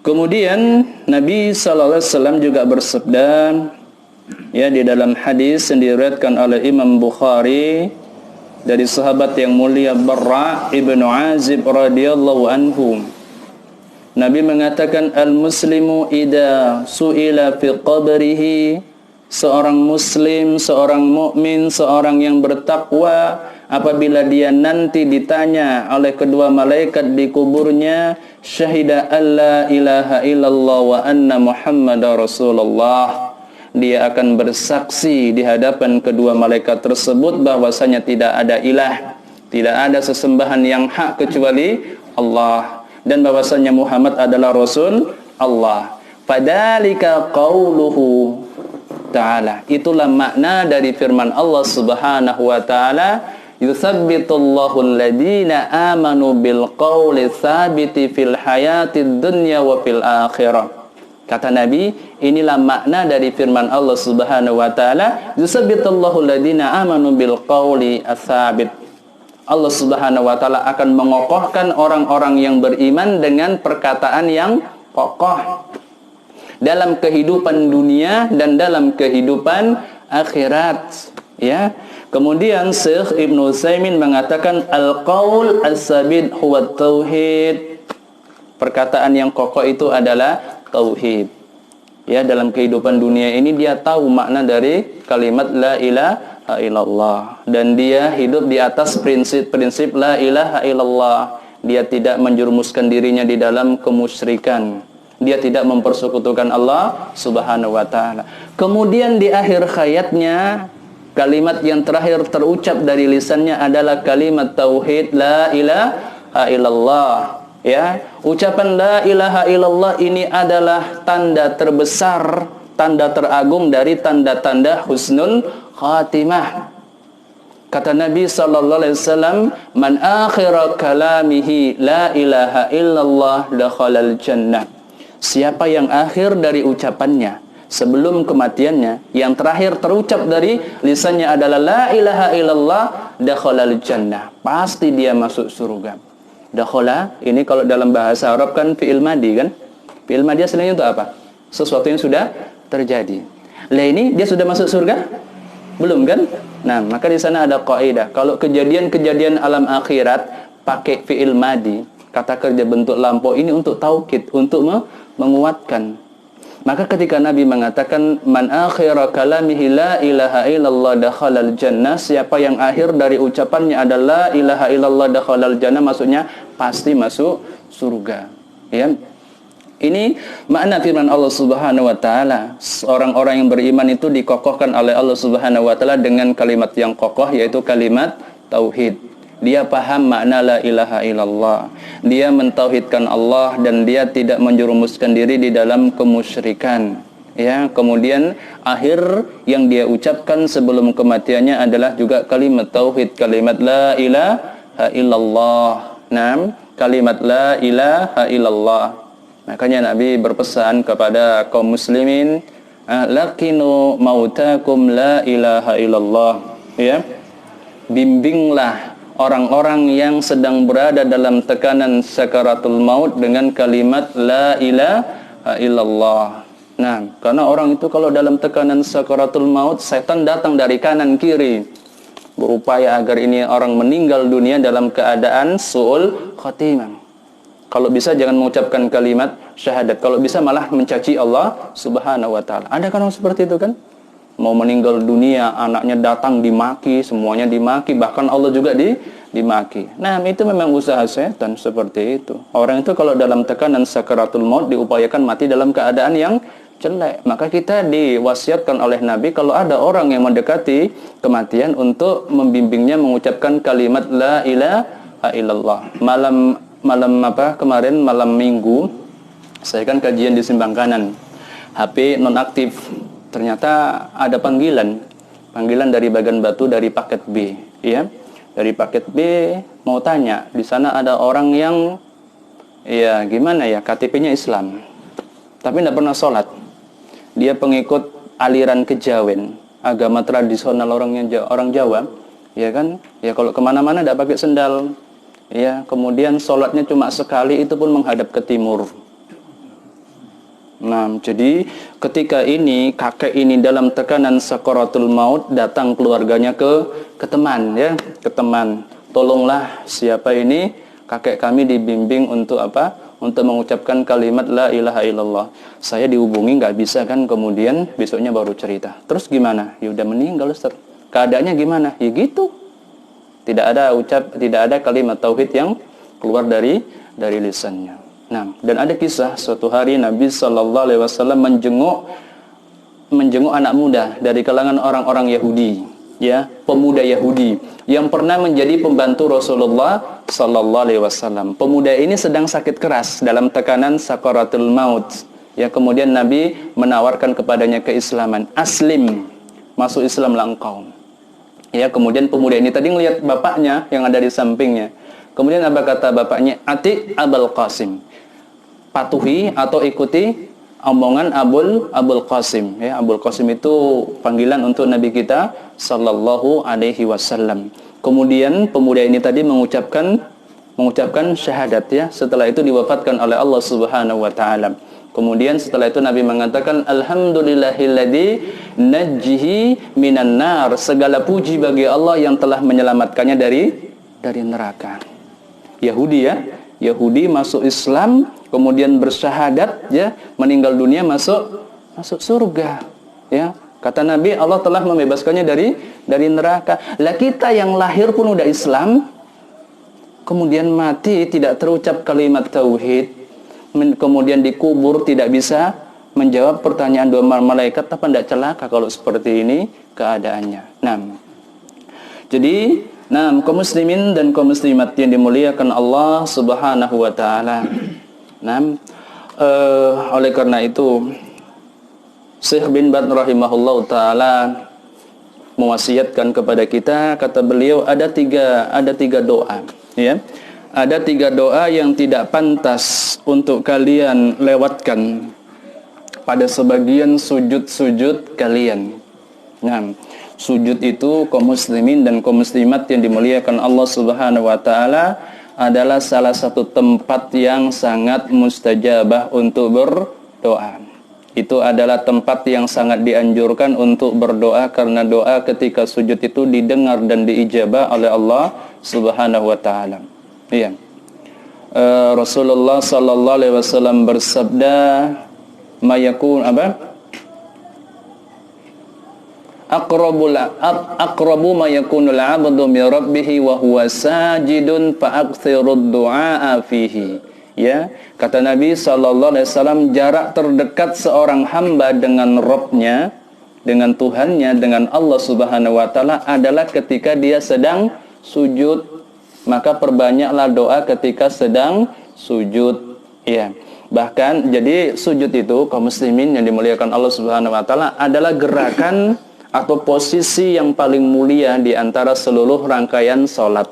Kemudian Nabi sallallahu alaihi wasallam juga bersabda di dalam hadis yang diriwayatkan oleh Imam Bukhari dari sahabat yang mulia Barra ibnu Azib radhiyallahu anhu. Nabi mengatakan al-muslimu idza su'ila fi qabrihi, seorang muslim, seorang mukmin, seorang yang bertakwa, apabila dia nanti ditanya oleh kedua malaikat di kuburnya, syahida alla ilaha illallah wa anna muhammadar rasulullah, dia akan bersaksi di hadapan kedua malaikat tersebut bahwasanya tidak ada ilah, tidak ada sesembahan yang hak kecuali Allah, dan bahwasanya Muhammad adalah Rasul Allah. Fadzalika qauluhu ta'ala. Itulah makna dari firman Allah Subhanahu wa taala, yutsabbitullahu alladhina amanu bil qawli tsabiti fil hayatid dunya wa fil akhirah. Kata Nabi, inilah makna dari firman Allah Subhanahu wa taala, yutsabbitullahu alladhina amanu bil qawli tsabit. Allah Subhanahu wa taala akan mengokohkan orang-orang yang beriman dengan perkataan yang kokoh dalam kehidupan dunia dan dalam kehidupan akhirat, ya. Kemudian Syekh Ibnu Utsaimin mengatakan al-qaul as-sabit huwa tauhid. Perkataan yang kokoh itu adalah tauhid. Ya, dalam kehidupan dunia ini dia tahu makna dari kalimat la ilaha illallah dan dia hidup di atas prinsip-prinsip la ilaha illallah. Dia tidak menjerumuskan dirinya di dalam kemusyrikan. Dia tidak mempersekutukan Allah Subhanahu wa taala. Kemudian di akhir hayatnya kalimat yang terakhir terucap dari lisannya adalah kalimat tauhid la ilaha illallah. Ya, ucapan la ilaha illallah ini adalah tanda terbesar, tanda teragung dari tanda-tanda husnul khatimah. Kata Nabi sallallahu alaihi wasallam, "Man akhira kalamihi la ilaha illallah dakhalal jannah." Siapa yang akhir dari ucapannya sebelum kematiannya, yang terakhir terucap dari lisannya adalah la ilaha illallah, dakhalal jannah, pasti dia masuk surga. Dakhala ini kalau dalam bahasa Arab kan fi'il madi kan? Fi'il madi aslinya untuk apa? Sesuatu yang sudah terjadi. Lah ini dia sudah masuk surga? Belum kan? Nah, maka di sana ada kaidah. Kalau kejadian-kejadian alam akhirat pakai fi'il madi, kata kerja bentuk lampau ini untuk taukid, untuk menguatkan. Maka ketika Nabi mengatakan man akhira kalamihi la ilaha illallah dakhalal jannah, siapa yang akhir dari ucapannya adalah la ilaha illallah dakhalal jannah, maksudnya pasti masuk surga. Ya. Ini makna firman Allah Subhanahu wa taala. Orang-orang yang beriman itu dikokohkan oleh Allah Subhanahu wa taala dengan kalimat yang kokoh, yaitu kalimat tauhid. Dia paham makna la ilaha illallah. Dia mentauhidkan Allah dan dia tidak menjerumuskan diri di dalam kemusyrikan. Ya, kemudian akhir yang dia ucapkan sebelum kematiannya adalah juga kalimat tauhid, kalimat la ilaha illallah. Naam, kalimat la ilaha illallah. Makanya Nabi berpesan kepada kaum muslimin, laqinu mautakum la ilaha illallah. Ya. Bimbinglah orang-orang yang sedang berada dalam tekanan sakaratul maut dengan kalimat la ilaha illallah. Nah, karena orang itu kalau dalam tekanan sakaratul maut, setan datang dari kanan kiri berupaya agar ini orang meninggal dunia dalam keadaan su'ul khatimah. Kalau bisa jangan mengucapkan kalimat syahadat, kalau bisa malah mencaci Allah Subhanahu wa taala. Ada kan orang seperti itu kan? Mau meninggal dunia, anaknya datang dimaki, semuanya dimaki, bahkan Allah juga dimaki. Nah, itu memang usaha setan seperti itu. Orang itu kalau dalam tekanan sakaratul maut diupayakan mati dalam keadaan yang jelek. Maka kita diwasiatkan oleh Nabi kalau ada orang yang mendekati kematian untuk membimbingnya mengucapkan kalimat la ilaha illallah. Malam kemarin malam Minggu saya kan kajian di Simbang Kanan. HP nonaktif. Ternyata ada panggilan dari Bagan Batu dari paket B, ya. Dari paket B mau tanya, di sana ada orang yang ya gimana ya, KTP-nya Islam, tapi tidak pernah sholat. Dia pengikut aliran kejawen, agama tradisional orang Jawa, ya kan? Ya kalau kemana-mana tidak pakai sendal, ya. Kemudian sholatnya cuma sekali, itu pun menghadap ke timur. Nah, jadi ketika ini kakek ini dalam tekanan sakaratul maut, datang keluarganya ke teman, ya, ke teman. Tolonglah siapa ini, kakek kami dibimbing untuk apa? Untuk mengucapkan kalimat la ilaha illallah. Saya dihubungi nggak bisa kan, kemudian besoknya baru cerita. Terus gimana? Ya udah meninggal, Ustaz. Keadaannya gimana? Ya gitu. Tidak ada kalimat tauhid yang keluar dari lisannya. Nah, dan ada kisah suatu hari Nabi sallallahu alaihi wasallam menjenguk anak muda dari kalangan orang-orang Yahudi, ya, pemuda Yahudi yang pernah menjadi pembantu Rasulullah sallallahu alaihi wasallam. Pemuda ini sedang sakit keras dalam tekanan sakaratul maut, Ya, kemudian Nabi menawarkan kepadanya keislaman. Aslim, masuk Islamlah engkau. Ya, kemudian pemuda ini tadi ngelihat bapaknya yang ada di sampingnya. Kemudian apa kata bapaknya? Ati Abul Qasim. Patuhi atau ikuti omongan Abul Qasim. Ya, Abul Qasim itu panggilan untuk Nabi kita sallallahu alaihi wasallam. Kemudian pemuda ini tadi mengucapkan syahadat, ya. Setelah itu diwafatkan oleh Allah Subhanahu wa taala. Kemudian setelah itu Nabi mengatakan alhamdulillahilladzi najjihi minan nar. Segala puji bagi Allah yang telah menyelamatkannya dari neraka. Yahudi, ya. Yahudi masuk Islam, kemudian bersyahadat, ya, meninggal dunia masuk surga, ya. Kata Nabi, Allah telah membebaskannya dari neraka. Lah kita yang lahir pun udah Islam, kemudian mati tidak terucap kalimat tauhid, kemudian dikubur tidak bisa menjawab pertanyaan dua malaikat, apa tidak celaka kalau seperti ini keadaannya. Jadi kaum muslimin dan kaum muslimat yang dimuliakan Allah Subhanahu wa taala. Oleh karena itu Syekh bin Baz rahimahullahu taala mewasiatkan kepada kita, kata beliau ada tiga doa, ya. Ada 3 doa yang tidak pantas untuk kalian lewatkan pada sebagian sujud-sujud kalian. Sujud itu kaum muslimin dan kaum muslimat yang dimuliakan Allah Subhanahu wa taala adalah salah satu tempat yang sangat mustajabah untuk berdoa. Itu adalah tempat yang sangat dianjurkan untuk berdoa, karena doa ketika sujud itu didengar dan diijabah oleh Allah Subhanahu wa taala. Iya. Rasulullah sallallahu alaihi wasallam bersabda, mayakun aqrabu ma yakunul 'abdu min rabbih wa huwa sajidun fa aktsirud du'a fihi. Ya, kata Nabi sallallahu alaihi wasallam, jarak terdekat seorang hamba dengan Rabb-nya, dengan Tuhannya, dengan Allah Subhanahu wa taala adalah ketika dia sedang sujud. Maka perbanyaklah doa ketika sedang sujud, ya. Bahkan jadi sujud itu kaum muslimin yang dimuliakan Allah Subhanahu wa taala adalah gerakan atau posisi yang paling mulia di antara seluruh rangkaian salat.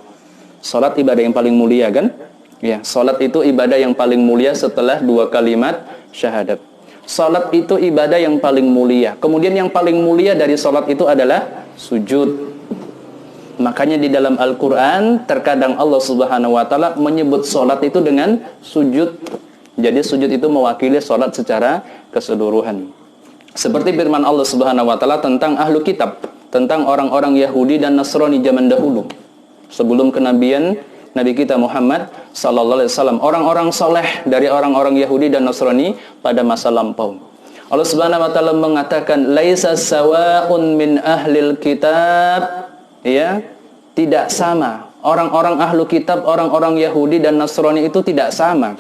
Salat ibadah yang paling mulia, kan? Ya, salat itu ibadah yang paling mulia setelah 2 kalimat syahadat. Salat itu ibadah yang paling mulia. Kemudian yang paling mulia dari salat itu adalah sujud. Makanya di dalam Al-Quran terkadang Allah Subhanahu wa ta'ala menyebut sholat itu dengan sujud. Jadi sujud itu mewakili sholat secara keseluruhan. Seperti firman Allah Subhanahu wa ta'ala tentang ahlu kitab, tentang orang-orang Yahudi dan Nasrani zaman dahulu, sebelum kenabian Nabi kita Muhammad sallallahu alaihi wasallam. Orang-orang soleh dari orang-orang Yahudi dan Nasrani pada masa lampau. Allah Subhanahu wa ta'ala mengatakan laisa sawa'un min ahlil kitab, ya, tidak sama. Orang-orang ahlu kitab, orang-orang Yahudi dan Nasrani itu tidak sama.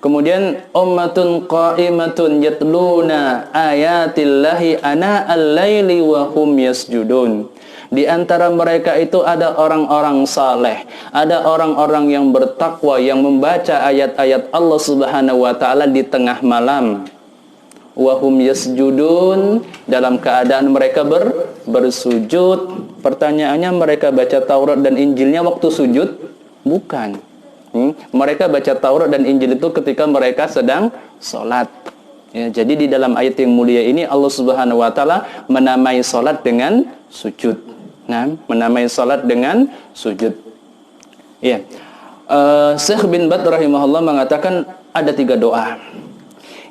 Kemudian ummatun qa'imatun yatluna ayatillahi ana al-laili wa hum yasjudun. Di antara mereka itu ada orang-orang saleh, ada orang-orang yang bertakwa yang membaca ayat-ayat Allah Subhanahu wa taala di tengah malam. Wahum yasjudun, dalam keadaan mereka bersujud. Pertanyaannya, mereka baca Taurat dan Injilnya waktu sujud? Bukan. Mereka baca Taurat dan Injil itu ketika mereka sedang sholat. Ya, jadi di dalam ayat yang mulia ini Allah Subhanahu wa taala menamai sholat dengan sujud. Menamai sholat dengan sujud. Ya. Syekh bin Baz rahimahullah mengatakan ada 3 doa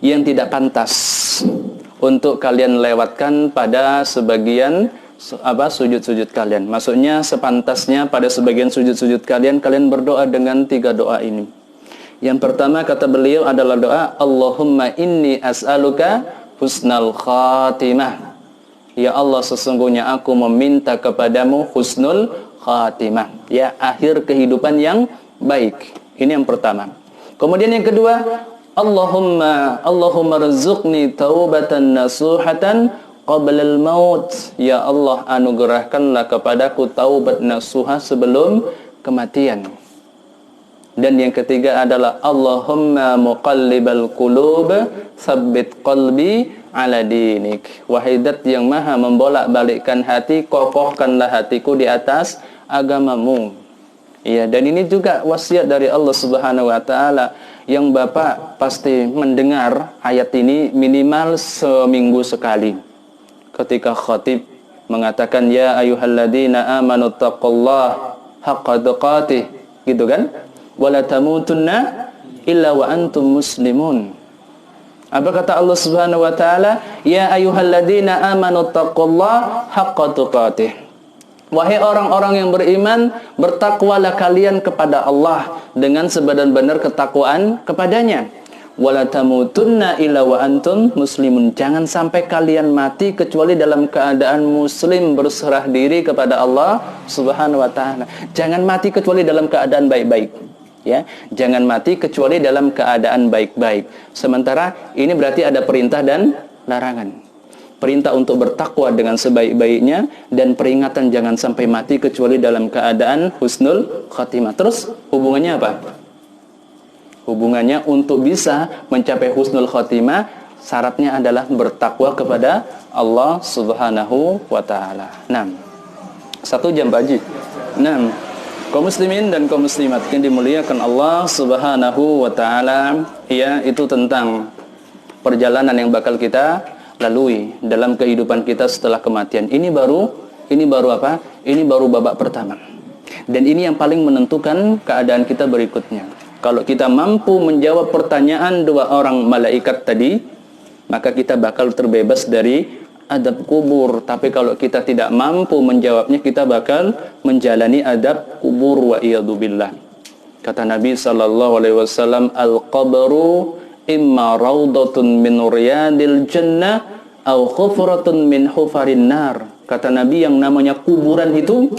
yang tidak pantas untuk kalian lewatkan pada sebagian sujud-sujud kalian. Maksudnya sepantasnya pada sebagian sujud-sujud kalian berdoa dengan 3 doa ini. Yang pertama kata beliau adalah doa Allahumma inni as'aluka husnal khatimah. Ya Allah, sesungguhnya aku meminta kepadamu husnul khatimah, ya, akhir kehidupan yang baik. Ini yang pertama. Kemudian yang kedua, Allahumma rizukni taubatan nasuhatan qablal maut. Ya Allah, anugerahkanlah kepadaku taubat nasuha sebelum kematian. Dan yang ketiga adalah Allahumma muqallibal qulub tsabbit qalbi ala dinik. Wahai Zat yang maha membolak-balikkan hati, kokohkanlah hatiku di atas agamamu. Ya, dan ini juga wasiat dari Allah Subhanahu wa taala yang Bapak pasti mendengar ayat ini minimal seminggu sekali. Ketika khatib mengatakan ya ayyuhalladzina amanu taqullaha haqqa tuqatih, gitu kan? Wala tamutunna illa wa antum muslimun. Apa kata Allah Subhanahu wa taala? Ya ayyuhalladzina amanu taqullaha haqqa tuqatih. Wahai orang-orang yang beriman, bertakwalah kalian kepada Allah dengan sebenar-benar ketakwaan kepadanya. Wala tamutunna illa wa antum muslimun. Jangan sampai kalian mati kecuali dalam keadaan muslim, berserah diri kepada Allah Subhanahu wa taala. Jangan mati kecuali dalam keadaan baik-baik. Ya, jangan mati kecuali dalam keadaan baik-baik. Sementara ini berarti ada perintah dan larangan. Perintah untuk bertakwa dengan sebaik-baiknya dan peringatan jangan sampai mati kecuali dalam keadaan husnul khatimah. Terus hubungannya apa? Hubungannya untuk bisa mencapai husnul khatimah, syaratnya adalah bertakwa kepada Allah Subhanahu wa taala. 6. 1 jam pagi. 6. Kaum muslimin dan kaum muslimat yang dimuliakan Allah Subhanahu wa taala, ya, itu tentang perjalanan yang bakal kita lalui dalam kehidupan kita setelah kematian. Ini baru apa? Ini baru babak pertama. Dan ini yang paling menentukan keadaan kita berikutnya. Kalau kita mampu menjawab pertanyaan 2 orang malaikat tadi, maka kita bakal terbebas dari adab kubur. Tapi kalau kita tidak mampu menjawabnya, kita bakal menjalani adab kubur wa iyadzubillah. Kata Nabi sallallahu alaihi wasallam, al-qabru imma raudatun min riyadil jannah au khufratun min hufarin nar. Kata Nabi, yang namanya kuburan itu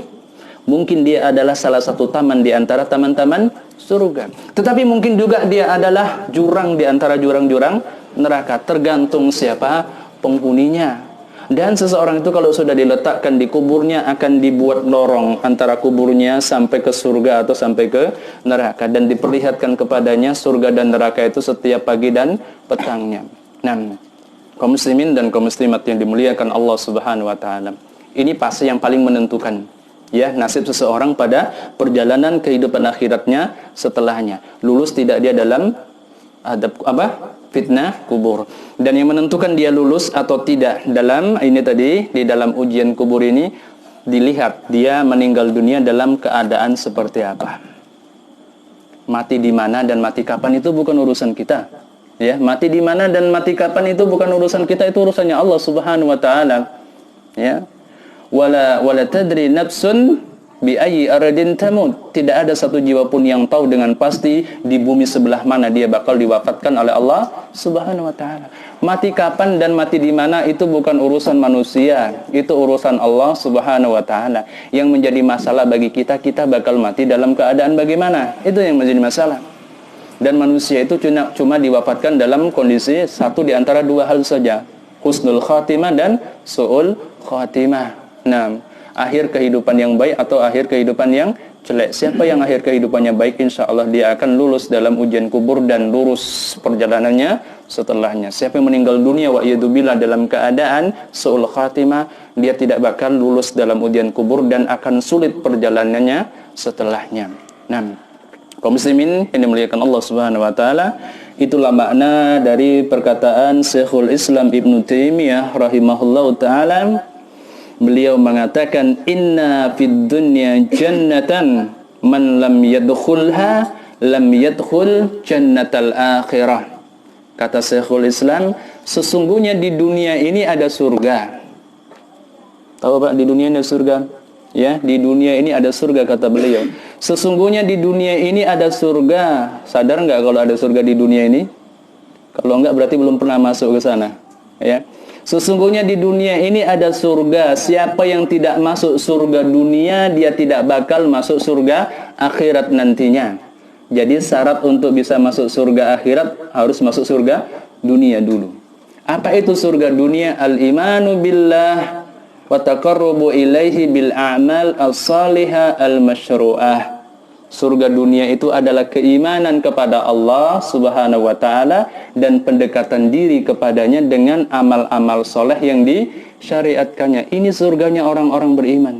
mungkin dia adalah salah satu taman di antara taman-taman surga, tetapi mungkin juga dia adalah jurang di antara jurang-jurang neraka, tergantung siapa penghuninya. Dan seseorang itu kalau sudah diletakkan di kuburnya akan dibuat lorong antara kuburnya sampai ke surga atau sampai ke neraka, dan diperlihatkan kepadanya surga dan neraka itu setiap pagi dan petangnya. Nah, kaum muslimin dan kaum muslimat yang dimuliakan Allah Subhanahu wa taala, ini pasti yang paling menentukan, ya, nasib seseorang pada perjalanan kehidupan akhiratnya setelahnya. Lulus tidak dia dalam adab fitnah kubur. Dan yang menentukan dia lulus atau tidak dalam ini tadi, di dalam ujian kubur ini, dilihat dia meninggal dunia dalam keadaan seperti apa. Mati di mana dan mati kapan itu bukan urusan kita. Ya, mati di mana dan mati kapan itu bukan urusan kita, itu urusannya Allah Subhanahu wa taala. Ya. Wala tadri nafsun bi ayyi ardin tamut. Tidak ada satu jiwa pun yang tahu dengan pasti di bumi sebelah mana dia bakal diwafatkan oleh Allah Subhanahu wa taala. Mati kapan dan mati di mana itu bukan urusan manusia, itu urusan Allah Subhanahu wa taala. Yang menjadi masalah bagi kita, kita bakal mati dalam keadaan bagaimana? Itu yang menjadi masalah. Dan manusia itu cuma diwafatkan dalam kondisi satu di antara 2 hal saja, husnul khatimah dan su'ul khatimah. Nah, akhir kehidupan yang baik atau akhir kehidupan yang jelek. Siapa yang akhir kehidupannya baik, insya Allah dia akan lulus dalam ujian kubur dan lurus perjalanannya setelahnya. Siapa yang meninggal dunia wa iyadzubillah dalam keadaan su'ul khatimah, dia tidak bakal lulus dalam ujian kubur dan akan sulit perjalanannya setelahnya. Nah, kaum muslimin yang dimuliakan Allah Subhanahu wa taala, itulah makna dari perkataan Syekhul Islam Ibnu Taimiyah rahimahullahu taala. Beliau mengatakan, inna fid dunya jannatan man lam yadkhulha lam yadkhul jannatal akhirah. Kata Syekhul Islam, sesungguhnya di dunia ini ada surga. Tahu Pak, di dunia ini ada surga? Ya, di dunia ini ada surga, kata beliau. Sesungguhnya di dunia ini ada surga. Sadar nggak kalau ada surga di dunia ini? Kalau enggak berarti belum pernah masuk ke sana. Ya. Sesungguhnya di dunia ini ada surga. Siapa yang tidak masuk surga dunia, dia tidak bakal masuk surga akhirat nantinya. Jadi syarat untuk bisa masuk surga akhirat harus masuk surga dunia dulu. Apa itu surga dunia? Al-imanu billah wa taqarrubu ilaihi bil a'mal as-salihah al-masyru'ah. Surga dunia itu adalah keimanan kepada Allah Subhanahu wa taala dan pendekatan diri kepadanya dengan amal-amal soleh yang disyariatkannya. Ini surganya orang-orang beriman.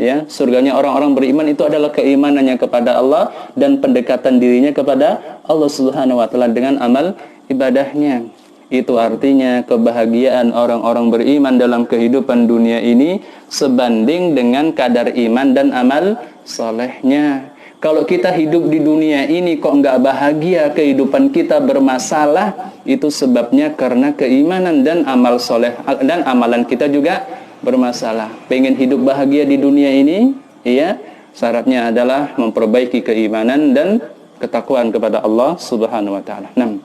Ya, surganya orang-orang beriman itu adalah keimanannya kepada Allah dan pendekatan dirinya kepada Allah Subhanahu wa taala dengan amal ibadahnya. Itu artinya kebahagiaan orang-orang beriman dalam kehidupan dunia ini sebanding dengan kadar iman dan amal solehnya. Kalau kita hidup di dunia ini kok nggak bahagia, kehidupan kita bermasalah, itu sebabnya karena keimanan dan amal soleh dan amalan kita juga bermasalah. Pengen hidup bahagia di dunia ini, ya, syaratnya adalah memperbaiki keimanan dan ketakwaan kepada Allah Subhanahu wa taala. Nah,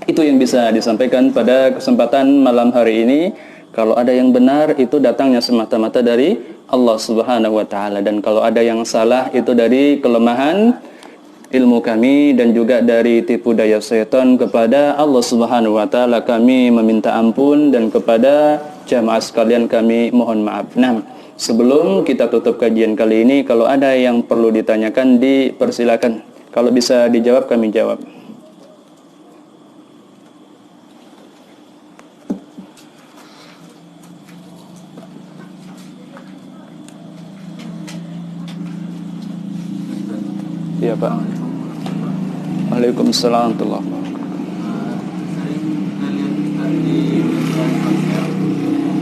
itu yang bisa disampaikan pada kesempatan malam hari ini. Kalau ada yang benar itu datangnya semata-mata dari Allah Subhanahu wa taala, dan kalau ada yang salah itu dari kelemahan ilmu kami dan juga dari tipu daya setan. Kepada Allah Subhanahu wa taala kami meminta ampun dan kepada jamaah sekalian kami mohon maaf. Nah, sebelum kita tutup kajian kali ini, kalau ada yang perlu ditanyakan dipersilakan. Kalau bisa dijawab kami jawab. Iya Pak. Waalaikumsalam warahmatullahi wabarakatuh. Sering kita lihat di konser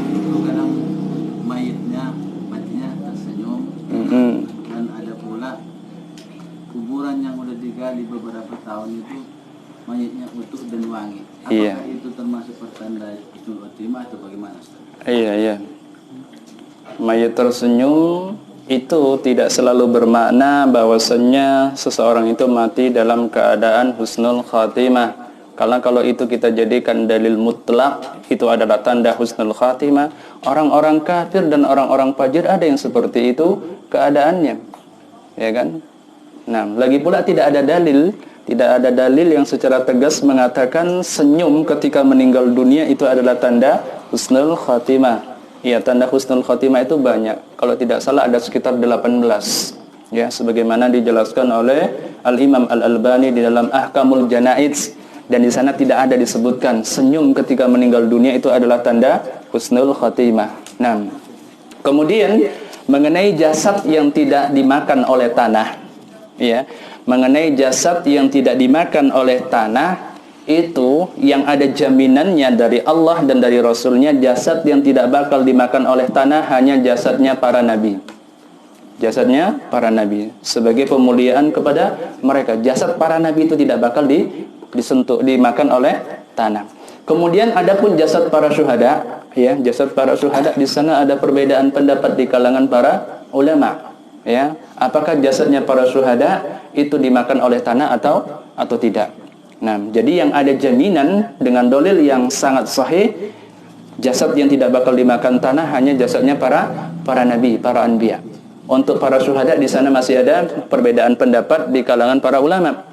itu kadang matinya tersenyum, dan ada pula kuburan yang udah digali beberapa tahun itu mayatnya utuh dan wangi. Apakah itu termasuk pertanda husnul khotimah atau bagaimana, Ustaz? Iya. Mayat tersenyum itu tidak selalu bermakna bahwasanya seseorang itu mati dalam keadaan husnul khatimah. Karena kalau itu kita jadikan dalil mutlak, itu adalah tanda husnul khatimah. Orang-orang kafir dan orang-orang fajir ada yang seperti itu keadaannya, ya kan? Nah, lagi pula tidak ada dalil yang secara tegas mengatakan senyum ketika meninggal dunia itu adalah tanda husnul khatimah. Ya, tanda husnul khotimah itu banyak. Kalau tidak salah ada sekitar 18. Ya, sebagaimana dijelaskan oleh Al-Imam Al-Albani di dalam Ahkamul Janaiz, dan di sana tidak ada disebutkan senyum ketika meninggal dunia itu adalah tanda husnul khotimah. Nah, kemudian mengenai jasad yang tidak dimakan oleh tanah, ya, mengenai jasad yang tidak dimakan oleh tanah, itu yang ada jaminannya dari Allah dan dari Rasulnya. Jasad yang tidak bakal dimakan oleh tanah hanya jasadnya para nabi. Jasadnya para nabi sebagai pemuliaan kepada mereka. Jasad para nabi itu tidak bakal dimakan oleh tanah. Kemudian adapun jasad para syuhada, ya, jasad para syuhada di sana ada perbedaan pendapat di kalangan para ulama, ya. Apakah jasadnya para syuhada itu dimakan oleh tanah atau tidak? Nah, jadi yang ada jaminan dengan dalil yang sangat sahih, jasad yang tidak bakal dimakan tanah hanya jasadnya para nabi, para anbiya. Untuk para syuhada di sana masih ada perbedaan pendapat di kalangan para ulama.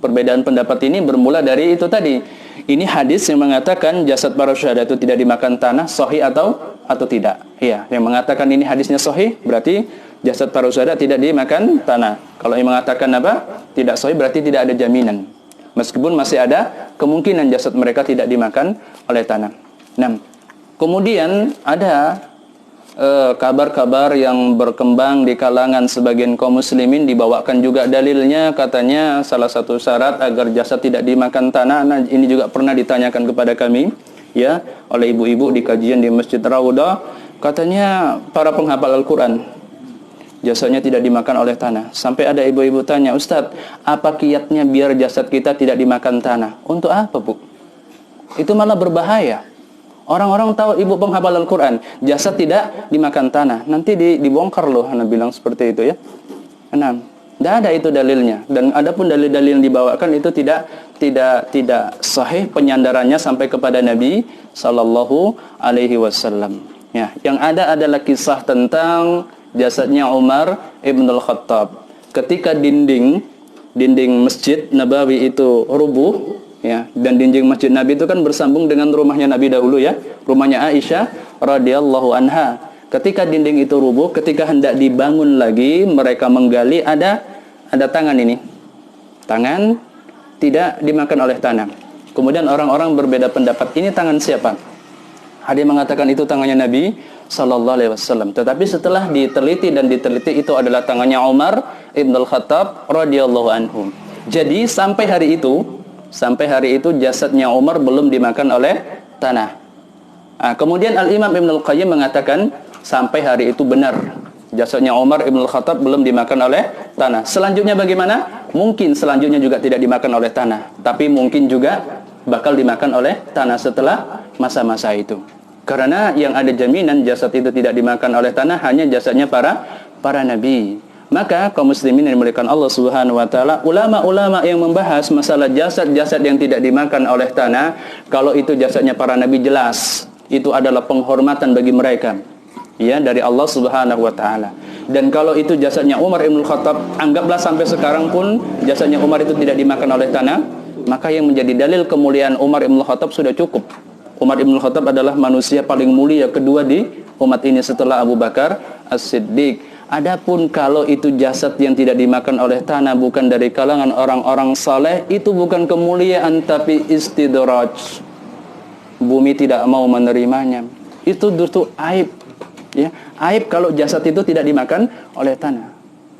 Perbedaan pendapat ini bermula dari itu tadi. Ini hadis yang mengatakan jasad para syuhada itu tidak dimakan tanah, sahih atau tidak. Iya, yang mengatakan ini hadisnya sahih berarti jasad para syuhada tidak dimakan tanah. Kalau yang mengatakan apa? Tidak sahih berarti tidak ada jaminan. Meskipun masih ada kemungkinan jasad mereka tidak dimakan oleh tanah. Nah, kemudian ada kabar-kabar yang berkembang di kalangan sebagian kaum muslimin, dibawakan juga dalilnya, katanya salah satu syarat agar jasad tidak dimakan tanah. Nah, ini juga pernah ditanyakan kepada kami, ya, oleh ibu-ibu di kajian di Masjid Raudhah. Katanya para penghafal Al-Quran jasadnya tidak dimakan oleh tanah. Sampai ada ibu-ibu tanya, Ustadz, apa kiatnya biar jasad kita tidak dimakan tanah? Untuk apa, Bu? Itu malah berbahaya. Orang-orang tahu ibu penghafal Al-Quran, jasad tidak dimakan tanah, nanti dibongkar loh. Anda bilang seperti itu, ya. Nah, tidak ada itu dalilnya. Dan adapun dalil-dalil yang dibawakan itu tidak sahih penyandarannya sampai kepada Nabi Sallallahu Alaihi Wasallam. Ya, yang ada adalah kisah tentang jasadnya Umar Ibn Al-Khattab. Ketika dinding Masjid Nabawi itu rubuh, ya, dan dinding Masjid Nabi itu kan bersambung dengan rumahnya Nabi dahulu, ya, rumahnya Aisyah radhiyallahu anha. Ketika dinding itu rubuh, ketika hendak dibangun lagi, mereka menggali, ada ada tangan ini. Tangan tidak dimakan oleh tanah. Kemudian orang-orang berbeda pendapat. Ini tangan siapa? Ada yang mengatakan itu tangannya Nabi sallallahu alaihi wasallam. Tetapi setelah diteliti itu adalah tangannya Umar ibn al-Khattab radhiyallahu anhu. Jadi sampai hari itu jasadnya Umar belum dimakan oleh tanah. Kemudian Al-Imam Ibn Al-Qayyim mengatakan sampai hari itu benar. Jasadnya Umar ibn al-Khattab belum dimakan oleh tanah. Selanjutnya bagaimana? Mungkin selanjutnya juga tidak dimakan oleh tanah, tapi mungkin juga bakal dimakan oleh tanah setelah masa-masa itu. Karena yang ada jaminan jasad itu tidak dimakan oleh tanah hanya jasadnya para nabi. Maka kaum muslimin yang dimuliakan Allah Subhanahu wa taala, ulama-ulama yang membahas masalah jasad-jasad yang tidak dimakan oleh tanah, kalau itu jasadnya para nabi jelas itu adalah penghormatan bagi mereka. Ya, dari Allah Subhanahu wa taala. Dan kalau itu jasadnya Umar Ibn Khattab, anggaplah sampai sekarang pun jasadnya Umar itu tidak dimakan oleh tanah, maka yang menjadi dalil kemuliaan Umar Ibn Khattab sudah cukup. Umar Ibn Khattab adalah manusia paling mulia kedua di umat ini setelah Abu Bakar As-Siddiq. Adapun kalau itu jasad yang tidak dimakan oleh tanah bukan dari kalangan orang-orang saleh, itu bukan kemuliaan tapi istidraj. Bumi tidak mau menerimanya. Itu justru aib. Ya, aib kalau jasad itu tidak dimakan oleh tanah.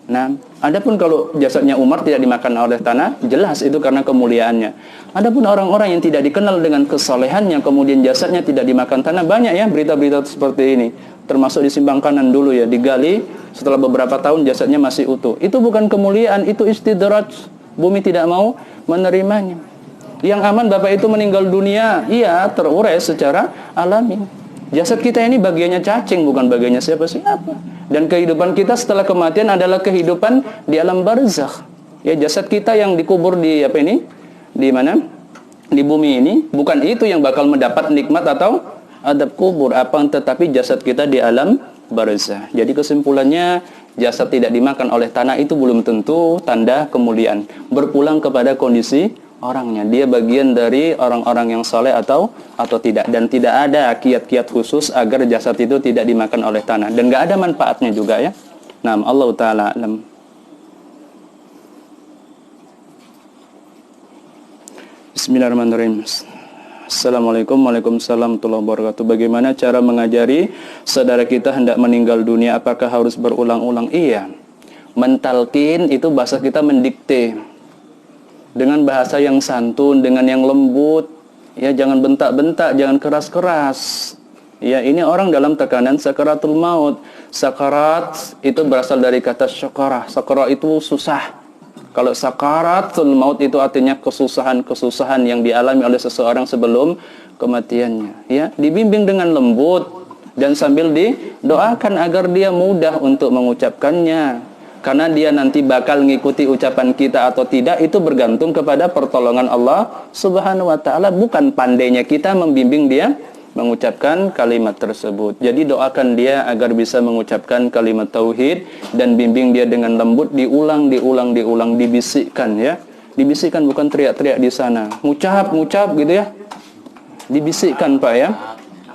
Nah, adapun kalau jasadnya Umar tidak dimakan oleh tanah, jelas itu karena kemuliaannya. Adapun orang-orang yang tidak dikenal dengan kesolehannya, kemudian jasadnya tidak dimakan tanah, banyak ya berita-berita seperti ini. Termasuk di Simbang Kanan dulu ya, digali setelah beberapa tahun jasadnya masih utuh. Itu bukan kemuliaan, itu istidraj. Bumi tidak mau menerimanya. Yang aman Bapak itu meninggal dunia, iya terurai secara alami. Jasad kita ini bagiannya cacing, bukan bagiannya siapa-siapa. Dan kehidupan kita setelah kematian adalah kehidupan di alam barzakh. Ya, jasad kita yang dikubur di Di mana? Di bumi ini, bukan itu yang bakal mendapat nikmat atau adab kubur, tetapi jasad kita di alam barzakh. Jadi kesimpulannya, jasad tidak dimakan oleh tanah itu belum tentu tanda kemuliaan. Berpulang kepada kondisi orangnya, dia bagian dari orang-orang yang saleh atau tidak, dan tidak ada kiat-kiat khusus agar jasad itu tidak dimakan oleh tanah, dan nggak ada manfaatnya juga ya. Nah, Allah taala alam. Bismillahirrahmanirrahim. Assalamualaikum warahmatullahi wabarakatuh. Bagaimana cara mengajari saudara kita hendak meninggal dunia? Apakah harus berulang-ulang? Iya. Mentalkin itu bahasa kita mendikte. Dengan bahasa yang santun, dengan yang lembut, ya jangan bentak-bentak, jangan keras-keras. Ya, ini orang dalam tekanan sakaratul maut. Sakarat itu berasal dari kata syakarah. Syakarah itu susah. Kalau sakaratul maut itu artinya kesusahan-kesusahan yang dialami oleh seseorang sebelum kematiannya. Ya, dibimbing dengan lembut dan sambil didoakan agar dia mudah untuk mengucapkannya. Karena dia nanti bakal mengikuti ucapan kita atau tidak, itu bergantung kepada pertolongan Allah Subhanahu wa taala, bukan pandainya kita membimbing dia mengucapkan kalimat tersebut. Jadi doakan dia agar bisa mengucapkan kalimat tauhid dan bimbing dia dengan lembut, diulang, dibisikkan ya. Dibisikkan, bukan teriak-teriak di sana. Ngucap gitu ya. Dibisikkan Pak ya.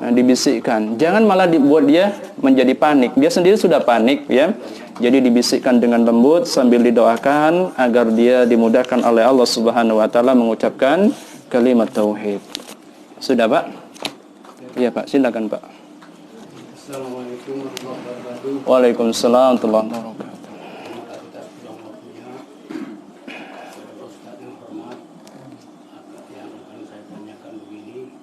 Nah, dibisikkan. Jangan malah dibuat dia menjadi panik. Dia sendiri sudah panik ya. Jadi dibisikkan dengan lembut sambil didoakan agar dia dimudahkan oleh Allah Subhanahu wa taala mengucapkan kalimat tauhid. Sudah, Pak? Iya, Pak. Silakan, Pak. Assalamualaikum warahmatullahi wabarakatuh. Waalaikumsalam warahmatullahi wabarakatuh. Ustaz yang hormat, yang akan saya tanyakan begini.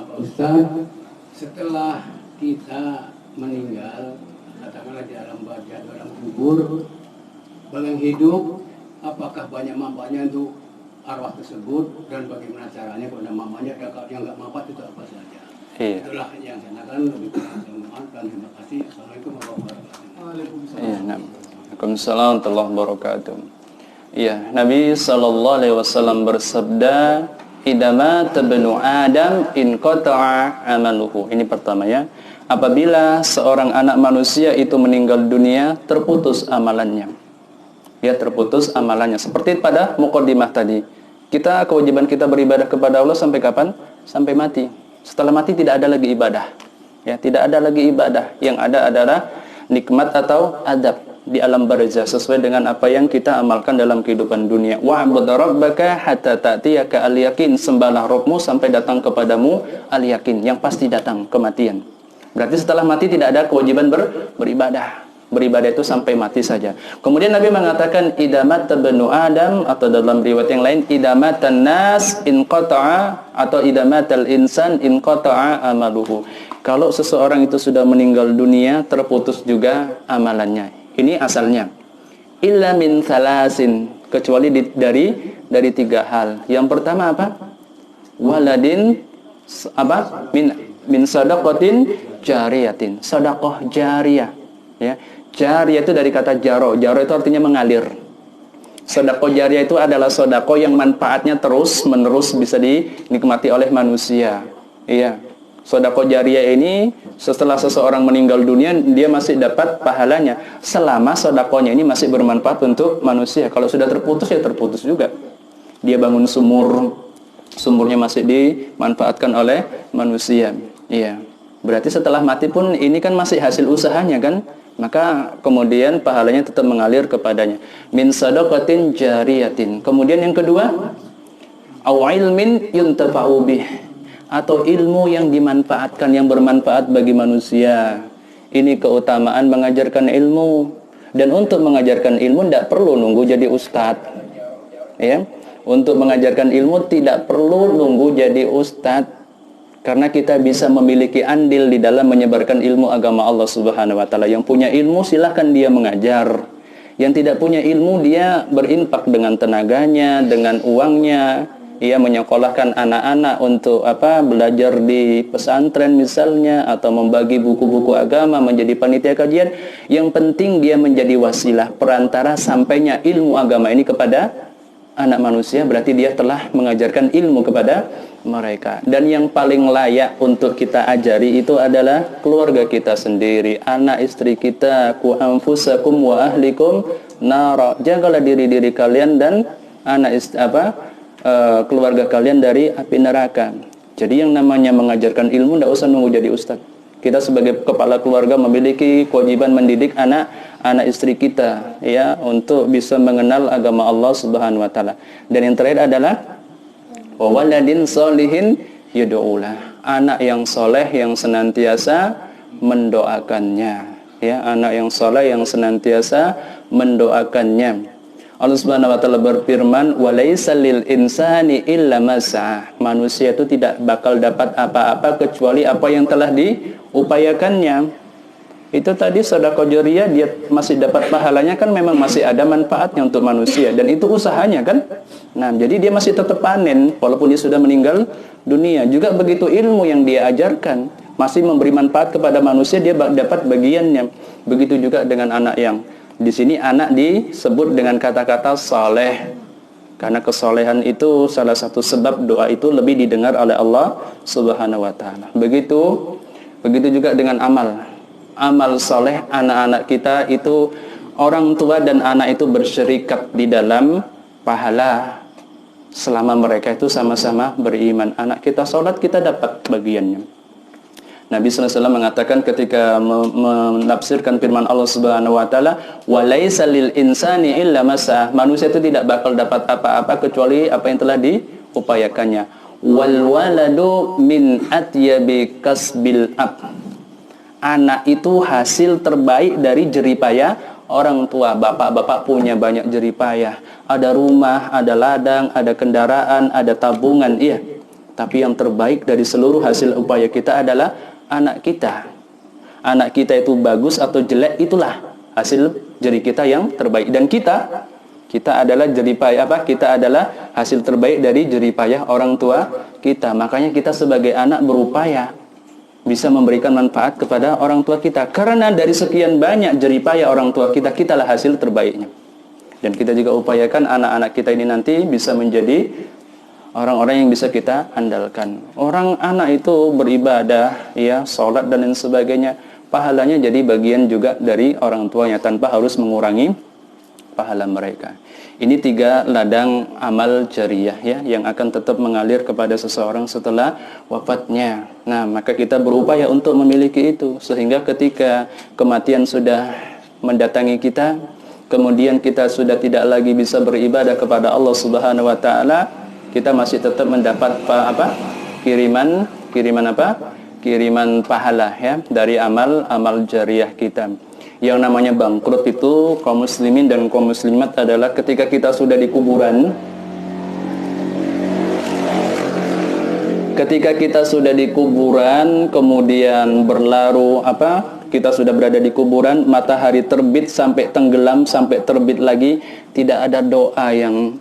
Pak Ustaz, setelah kita meninggal, katakanlah di alam barzakh, dalam kubur, yang hidup, apakah banyak manfaatnya untuk arwah tersebut, dan bagaimana caranya kalau ada manfaatnya, yang nggak manfaat itu apa saja? Iya. Itulah yang saya tanyakan. Lebih kurang terima kasih. Assalamualaikum warahmatullahi wabarakatuh. Iya, Waalaikumsalam warahmatullahi wabarakatuh. Iya, Nabi sallallahu alaihi wasallam bersabda, "Idama tabnu Adam in qata'a amaluhu." Ini pertama ya. Apabila seorang anak manusia itu meninggal dunia, terputus amalannya. Ya, terputus amalannya. Seperti pada muqaddimah tadi. Kewajiban kita beribadah kepada Allah sampai kapan? Sampai mati. Setelah mati tidak ada lagi ibadah. Ya, tidak ada lagi ibadah. Yang ada adalah nikmat atau adab di alam barzah sesuai dengan apa yang kita amalkan dalam kehidupan dunia. Wa'bud rabbaka hatta ta'tiyaka al-yaqin. Sembahlah Rabbmu sampai datang kepadamu al-yaqin, yang pasti datang kematian. Berarti setelah mati tidak ada kewajiban beribadah. Beribadah itu sampai mati saja. Kemudian Nabi mengatakan idamat tabnu Adam, atau dalam riwayat yang lain idamatan nas inqata'a, atau idamatal insan inqata'a amaluhu. Kalau seseorang itu sudah meninggal dunia, terputus juga amalannya. Ini asalnya. Illa min thalasin, kecuali dari 3 hal. Yang pertama apa? Waladin apa? Min sadaqatin jariyatin. Sedekah jariyah. Ya. Jariyah itu dari kata jaro. Jaro itu artinya mengalir. Sedekah jariyah itu adalah sedekah yang manfaatnya terus menerus bisa dinikmati oleh manusia. Iya. Sedekah jariyah ini setelah seseorang meninggal dunia, dia masih dapat pahalanya selama sedekahnya ini masih bermanfaat untuk manusia. Kalau sudah terputus, ya terputus juga. Dia bangun sumur, sumurnya masih dimanfaatkan oleh manusia. Iya. Berarti setelah mati pun ini kan masih hasil usahanya kan? Maka kemudian pahalanya tetap mengalir kepadanya. Min sadaqatin jariyatin. Kemudian yang kedua, au ilmin yuntafa'u bih, atau ilmu yang dimanfaatkan, yang bermanfaat bagi manusia. Ini keutamaan mengajarkan ilmu. Dan untuk mengajarkan ilmu tidak perlu nunggu jadi ustadz. Ya. Untuk mengajarkan ilmu tidak perlu nunggu jadi ustadz. Karena kita bisa memiliki andil di dalam menyebarkan ilmu agama Allah Subhanahu wa taala. Yang punya ilmu silahkan dia mengajar. Yang tidak punya ilmu dia berinfak dengan tenaganya, dengan uangnya. Ia menyekolahkan anak-anak untuk belajar di pesantren misalnya, atau membagi buku-buku agama, menjadi panitia kajian. Yang penting dia menjadi wasilah, perantara sampainya ilmu agama ini kepada anak manusia. Berarti dia telah mengajarkan ilmu kepada mereka. Dan yang paling layak untuk kita ajari itu adalah keluarga kita sendiri, anak istri kita. Ku anfusakum wa ahlikum nara. Jagalah diri-diri kalian dan keluarga kalian dari api neraka. Jadi yang namanya mengajarkan ilmu tidak usah nunggu jadi ustaz. Kita sebagai kepala keluarga memiliki kewajiban mendidik anak istri kita, ya, untuk bisa mengenal agama Allah Subhanahu wa taala. Dan yang terakhir adalah waladin solihin yud'ulah, anak yang soleh yang senantiasa mendoakannya, ya, anak yang soleh yang senantiasa mendoakannya. Allah Subhanahu wa taala berfirman, walaisa lil insani illa ma sa'a. Manusia itu tidak bakal dapat apa-apa kecuali apa yang telah diupayakannya. Itu tadi sedekah jariyah, dia masih dapat pahalanya kan, memang masih ada manfaatnya untuk manusia, dan itu usahanya kan. Nah, jadi dia masih tetap panen walaupun dia sudah meninggal dunia. Juga begitu, ilmu yang dia ajarkan masih memberi manfaat kepada manusia, dia dapat bagiannya. Begitu juga dengan anak yang di sini anak disebut dengan kata-kata saleh, karena kesolehan itu salah satu sebab doa itu lebih didengar oleh Allah Subhanahu wa taala. Begitu juga dengan amal soleh anak-anak kita itu, orang tua dan anak itu berserikat di dalam pahala selama mereka itu sama-sama beriman. Anak kita sholat, kita dapat bagiannya. Nabi SAW mengatakan ketika menafsirkan firman Allah Subhanahu wa taala, walaisa lil insani illa ma sa'a. Manusia itu tidak bakal dapat apa-apa kecuali apa yang telah diupayakannya. Wal waladu min atyabi kasbil ab. Anak itu hasil terbaik dari jeripayah orang tua. Bapak-bapak punya banyak jeripayah. Ada rumah, ada ladang, ada kendaraan, ada tabungan, iya. Tapi yang terbaik dari seluruh hasil upaya kita adalah anak kita. Anak kita itu bagus atau jelek, itulah hasil jerih kita yang terbaik. Dan kita adalah jeripayah Kita adalah hasil terbaik dari jeripayah orang tua kita. Makanya kita sebagai anak berupaya bisa memberikan manfaat kepada orang tua kita. Karena dari sekian banyak jeripayah orang tua kita, kitalah hasil terbaiknya. Dan kita juga upayakan anak-anak kita ini nanti bisa menjadi orang-orang yang bisa kita andalkan. Orang anak itu beribadah, ya, sholat dan lain sebagainya, pahalanya jadi bagian juga dari orang tuanya tanpa harus mengurangi pahala mereka. Ini 3 ladang amal jariyah ya yang akan tetap mengalir kepada seseorang setelah wafatnya. Nah, maka kita berupaya untuk memiliki itu sehingga ketika kematian sudah mendatangi kita, kemudian kita sudah tidak lagi bisa beribadah kepada Allah Subhanahu wa taala, kita masih tetap mendapat kiriman pahala ya dari amal jariyah kita. Yang namanya bangkrut itu kaum muslimin dan kaum muslimat adalah ketika kita sudah di kuburan. Ketika kita sudah di kuburan, kemudian berlaru kita sudah berada di kuburan, matahari terbit sampai tenggelam sampai terbit lagi, tidak ada doa yang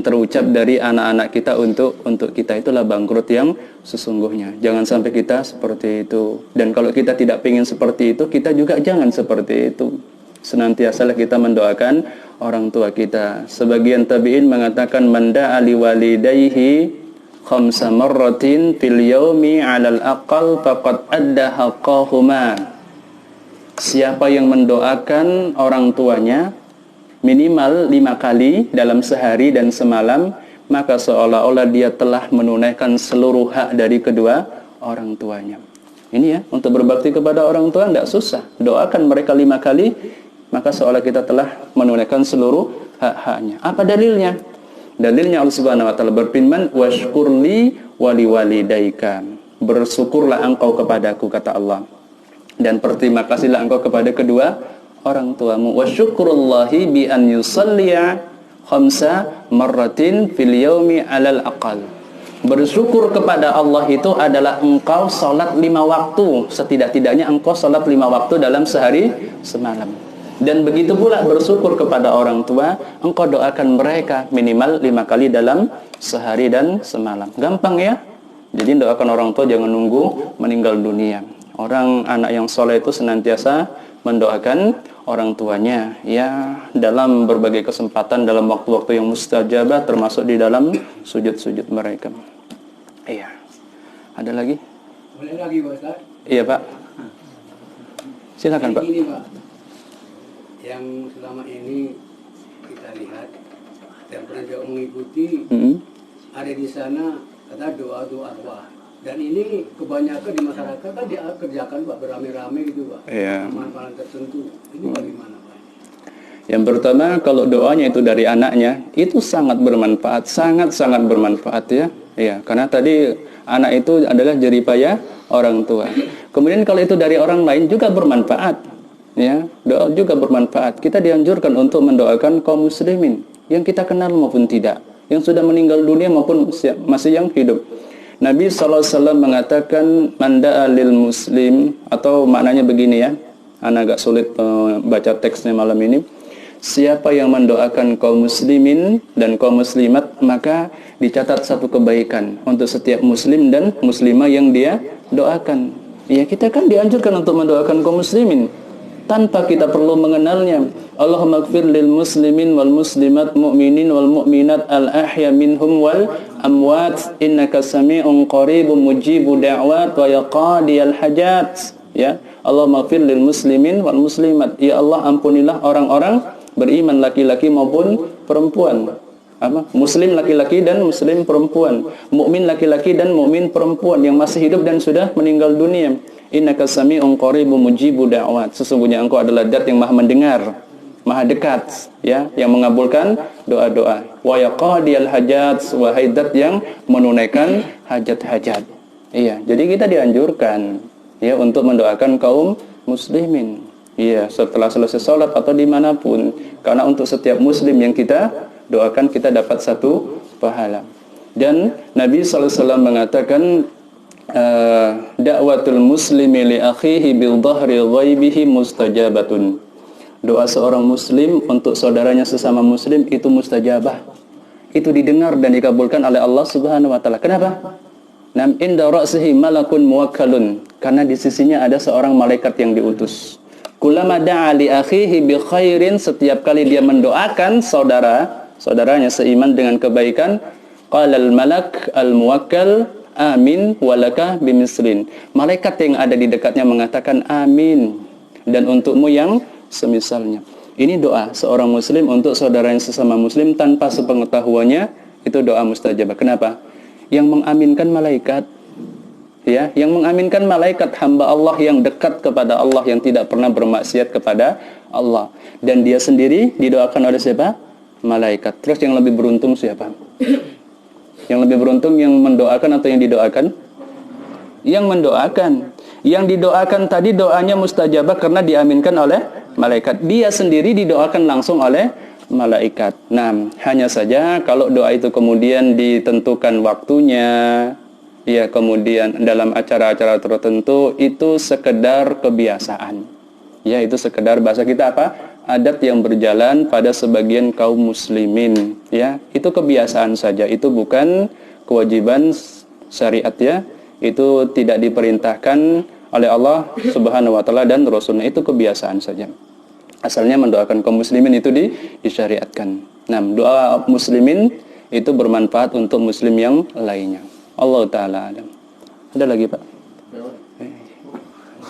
terucap dari anak-anak kita untuk kita. Itulah bangkrut yang sesungguhnya. Jangan sampai kita seperti itu. Dan kalau kita tidak ingin seperti itu, kita juga jangan seperti itu. Senantiasalah kita mendoakan orang tua kita. Sebagian tabi'in mengatakan man da'a li walidayhi khamsa marratin fil yaumi 'alal aqal faqad adda haqqahuma. Siapa yang mendoakan orang tuanya minimal 5 kali dalam sehari dan semalam, maka seolah-olah dia telah menunaikan seluruh hak dari kedua orang tuanya. Ini ya, untuk berbakti kepada orang tua tidak susah. Doakan mereka 5 kali, maka seolah kita telah menunaikan seluruh hak-haknya. Apa dalilnya? Dalilnya Allah Subhanahu wa taala berfirman, "Washkurli wali walidaika." Bersyukurlah engkau kepadaku, kata Allah. Dan berterima kasihlah engkau kepada kedua orang tuamu. Wa syukrullahi bi an yusalliya khamsa marratin fil yaumi 'alal aqal. Bersyukur kepada Allah itu adalah engkau salat 5 waktu, setidak-tidaknya engkau salat 5 waktu dalam sehari semalam. Dan begitu pula bersyukur kepada orang tua, engkau doakan mereka minimal 5 kali dalam sehari dan semalam. Gampang ya? Jadi doakan orang tua jangan nunggu meninggal dunia. Orang anak yang soleh itu senantiasa mendoakan orang tuanya ya dalam berbagai kesempatan, dalam waktu-waktu yang mustajabah, termasuk di dalam sujud-sujud mereka. Iya. Ada lagi? Boleh lagi Pak Ustaz? Iya Pak. Silakan Pak. Ini Pak, yang selama ini kita lihat dan pernah juga mengikuti, ada di sana kata doa-doa. Dan ini kebanyakan di masyarakat kan dia kerjakan Pak, beramai-ramai gitu Pak. Iya. Amalan tertentu. Ini bagaimana Pak? Yang pertama, kalau doanya itu dari anaknya, itu sangat bermanfaat, sangat-sangat bermanfaat ya. Iya, karena tadi anak itu adalah jeripaya orang tua. Kemudian kalau itu dari orang lain juga bermanfaat. Ya, doa juga bermanfaat. Kita dianjurkan untuk mendoakan kaum muslimin yang kita kenal maupun tidak, yang sudah meninggal dunia maupun masih yang hidup. Nabi SAW mengatakan manda alil muslim, atau maknanya begini ya, anak agak sulit baca teksnya malam ini. Siapa yang mendoakan kaum muslimin dan kaum muslimat, maka dicatat satu kebaikan untuk setiap muslim dan muslimah yang dia doakan. Ya, kita kan dianjurkan untuk mendoakan kaum muslimin tanpa kita perlu mengenalnya. Allahumma ighfir lil muslimin wal muslimat mu'minin wal mu'minat al ahya minhum wal amwat innaka sami'un qaribun mujibu da'wat wa yaqadiyal hajat. Ya, Allahumma ighfir lil muslimin wal muslimat. Ya Allah, ampunilah orang-orang beriman laki-laki maupun perempuan. Muslim laki-laki dan muslim perempuan, mukmin laki-laki dan mukmin perempuan yang masih hidup dan sudah meninggal dunia. Innaka sami'un qaribun mujibu da'wat. Sesungguhnya engkau adalah zat yang maha mendengar, maha dekat ya, yang mengabulkan doa-doa. Wa yaqadiyal hajat, wahai zat yang menunaikan hajat-hajat. Iya, jadi kita dianjurkan ya untuk mendoakan kaum muslimin. Iya, setelah selesai sholat atau dimanapun, karena untuk setiap muslim yang kita doakan kita dapat satu pahala. Dan Nabi SAW mengatakan da'watul muslimi li akhihi bil dhahri ghaibihi mustajabatun. Doa seorang muslim untuk saudaranya sesama muslim itu mustajabah. Itu didengar dan dikabulkan oleh Allah Subhanahu wa taala. Kenapa? Nam inda ra'sihi malakun muwakkalun, karena di sisinya ada seorang malaikat yang diutus. Kullama da'a li akhihi bi khairin, setiap kali dia mendoakan saudaranya seiman dengan kebaikan, qala al malak al muwakkal amin walaka bimislin. Malaikat yang ada di dekatnya mengatakan amin, dan untukmu yang semisalnya. Ini doa seorang muslim untuk saudara yang sesama muslim tanpa sepengetahuannya, itu doa mustajabah. Kenapa? Yang mengaminkan malaikat, ya, yang mengaminkan malaikat, hamba Allah yang dekat kepada Allah, yang tidak pernah bermaksiat kepada Allah. Dan dia sendiri didoakan oleh siapa? Malaikat. Terus yang lebih beruntung siapa? Yang lebih beruntung yang mendoakan atau yang didoakan? Yang mendoakan. Yang didoakan tadi doanya mustajabah karena diaminkan oleh malaikat. Dia sendiri didoakan langsung oleh malaikat. Nah, hanya saja kalau doa itu kemudian ditentukan waktunya, ya, kemudian dalam acara-acara tertentu, itu sekedar kebiasaan. Ya, itu sekedar bahasa kita apa? Adat yang berjalan pada sebagian kaum muslimin, ya. Itu kebiasaan saja, itu bukan kewajiban syariat, ya. Itu tidak diperintahkan oleh Allah Subhanahu wa taala dan Rasulnya, itu kebiasaan saja. Asalnya mendoakan kaum muslimin itu disyariatkan. Nah, doa muslimin itu bermanfaat untuk muslim yang lainnya. Allah taala alam. Ada lagi, Pak?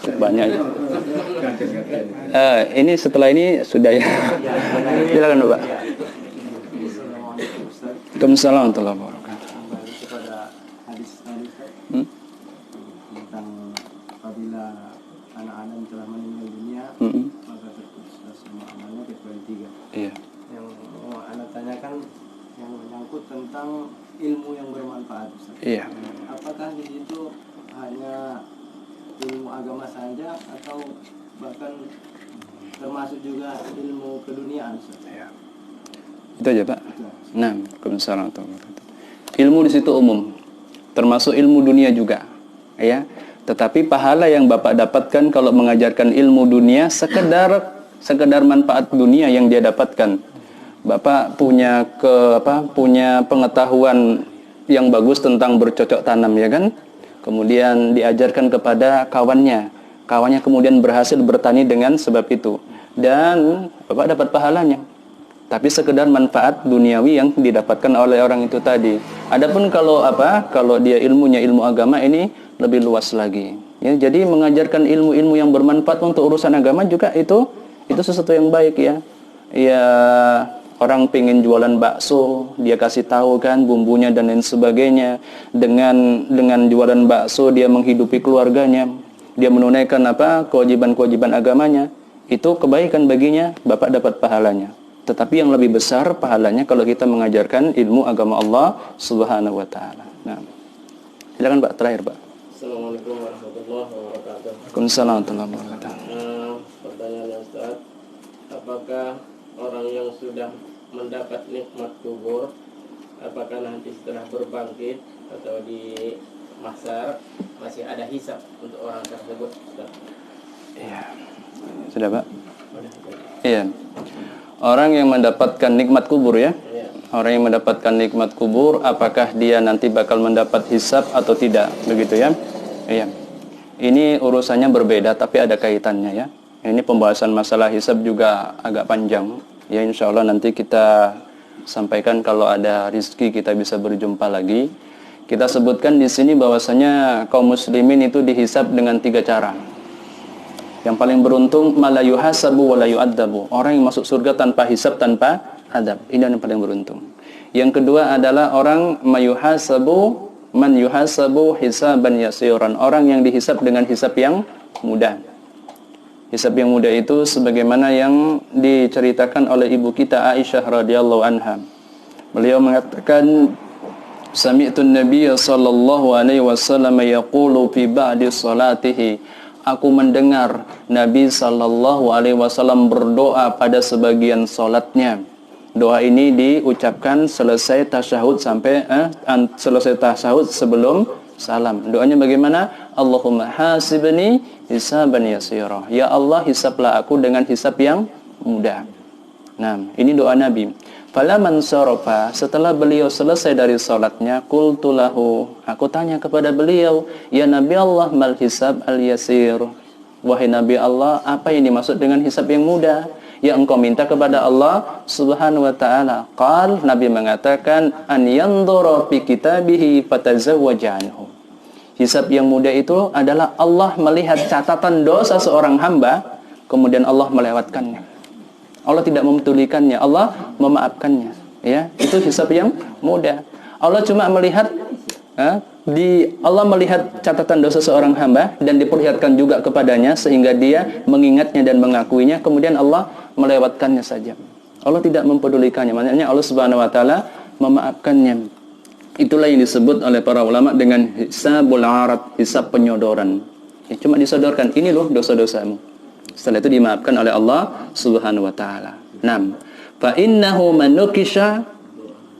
Banyak. Ini setelah ini sudah, ya. Silakan, Pak. Waalaikumsalam warahmatullahi wabarakatuh. Kembali kepada hadis tentang apabila anak-anak telah meninggal dunia, maka terputuslah semua amalnya kecuali 3. Iya. Yang mau anak tanyakan yang menyangkut tentang ilmu yang bermanfaat, Ustaz. Iya. Apakah di situ hanya ilmu agama saja atau bahkan termasuk juga ilmu keduniaan, Ustaz? Iya. Itu aja, Pak. Nah, Waalaikumsalam warahmatullahi wabarakatuh. Ilmu di situ umum, termasuk ilmu dunia juga, ya. Tetapi pahala yang Bapak dapatkan kalau mengajarkan ilmu dunia sekedar manfaat dunia yang dia dapatkan. Bapak punya punya pengetahuan yang bagus tentang bercocok tanam, ya kan? Kemudian diajarkan kepada kawannya kemudian berhasil bertani dengan sebab itu, dan Bapak dapat pahalanya. Tapi sekedar manfaat duniawi yang didapatkan oleh orang itu tadi. Adapun kalau dia ilmunya ilmu agama, ini lebih luas lagi. Ya, jadi mengajarkan ilmu-ilmu yang bermanfaat untuk urusan agama juga itu sesuatu yang baik, ya. Ya, orang pengen jualan bakso, dia kasih tahu kan bumbunya dan lain sebagainya. Dengan jualan bakso dia menghidupi keluarganya. Dia menunaikan kewajiban-kewajiban agamanya. Itu kebaikan baginya, Bapak dapat pahalanya. Tetapi yang lebih besar pahalanya kalau kita mengajarkan ilmu agama Allah Subhanahu wa taala. Nah, silakan, Pak, terakhir, Pak. Assalamualaikum warahmatullahi wabarakatuh. Waalaikumsalam warahmatullahi wabarakatuh. Pertanyaan Ustaz, apakah orang yang sudah mendapat nikmat kubur, apakah nanti setelah berbangkit atau di mahsyar masih ada hisab untuk orang tersebut, Ustaz? Iya. Sudah, Pak? Iya. Orang yang mendapatkan nikmat kubur, ya. Orang yang mendapatkan nikmat kubur, apakah dia nanti bakal mendapat hisab atau tidak, begitu, ya? Iya. Ini urusannya berbeda tapi ada kaitannya, ya. Ini pembahasan masalah hisab juga agak panjang. Ya, insya Allah nanti kita sampaikan kalau ada rezeki kita bisa berjumpa lagi. Kita sebutkan di sini bahwasanya kaum muslimin itu dihisab dengan 3 cara. Yang paling beruntung mala yuhasabu wa la yu'adzabu. Orang yang masuk surga tanpa hisab, tanpa adab. Ini yang paling beruntung. Yang kedua adalah orang man yuhasabu hisaban yasiran. Orang yang dihisab dengan hisab yang mudah. Hisab yang mudah itu sebagaimana yang diceritakan oleh ibu kita Aisyah radhiyallahu anha. Beliau mengatakan, sami'tu an-nabiy sallallahu alaihi wasallam yaqulu fi ba'di salatihi. Aku mendengar Nabi sallallahu alaihi wasallam berdoa pada sebagian salatnya. Doa ini diucapkan selesai tasyahud selesai tasyahud sebelum salam. Doanya bagaimana? Allahumma hasibni hisaban yasira. Ya Allah, hisablah aku dengan hisab yang mudah. Nah, ini doa Nabi. Falaman sarafa, setelah beliau selesai dari salatnya, qultu lahu, aku tanya kepada beliau, ya Nabi Allah, mal hisab al-yasir. Wahai Nabi Allah, apa yang dimaksud dengan hisab yang mudah yang engkau minta kepada Allah Subhanahu wa taala? Qal, Nabi mengatakan, an yanzura fi kitabihi fatazawwaja anhu. Hisab yang mudah itu adalah Allah melihat catatan dosa seorang hamba, kemudian Allah melewatkannya. Allah tidak mempedulikannya, Allah memaafkannya. Ya, itu hisab yang mudah. Allah cuma melihat Allah melihat catatan dosa seorang hamba dan diperlihatkan juga kepadanya sehingga dia mengingatnya dan mengakuinya, kemudian Allah melewatkannya saja. Allah tidak mempedulikannya. Maknanya Allah Subhanahu wa taala memaafkannya. Itulah yang disebut oleh para ulama dengan hisabul arad, hisab penyodoran. Ya, cuma disodorkan, ini loh dosa-dosamu. Setelah itu dimaafkan oleh Allah Subhanahu wa taala. 6. Fa innahu man nukisha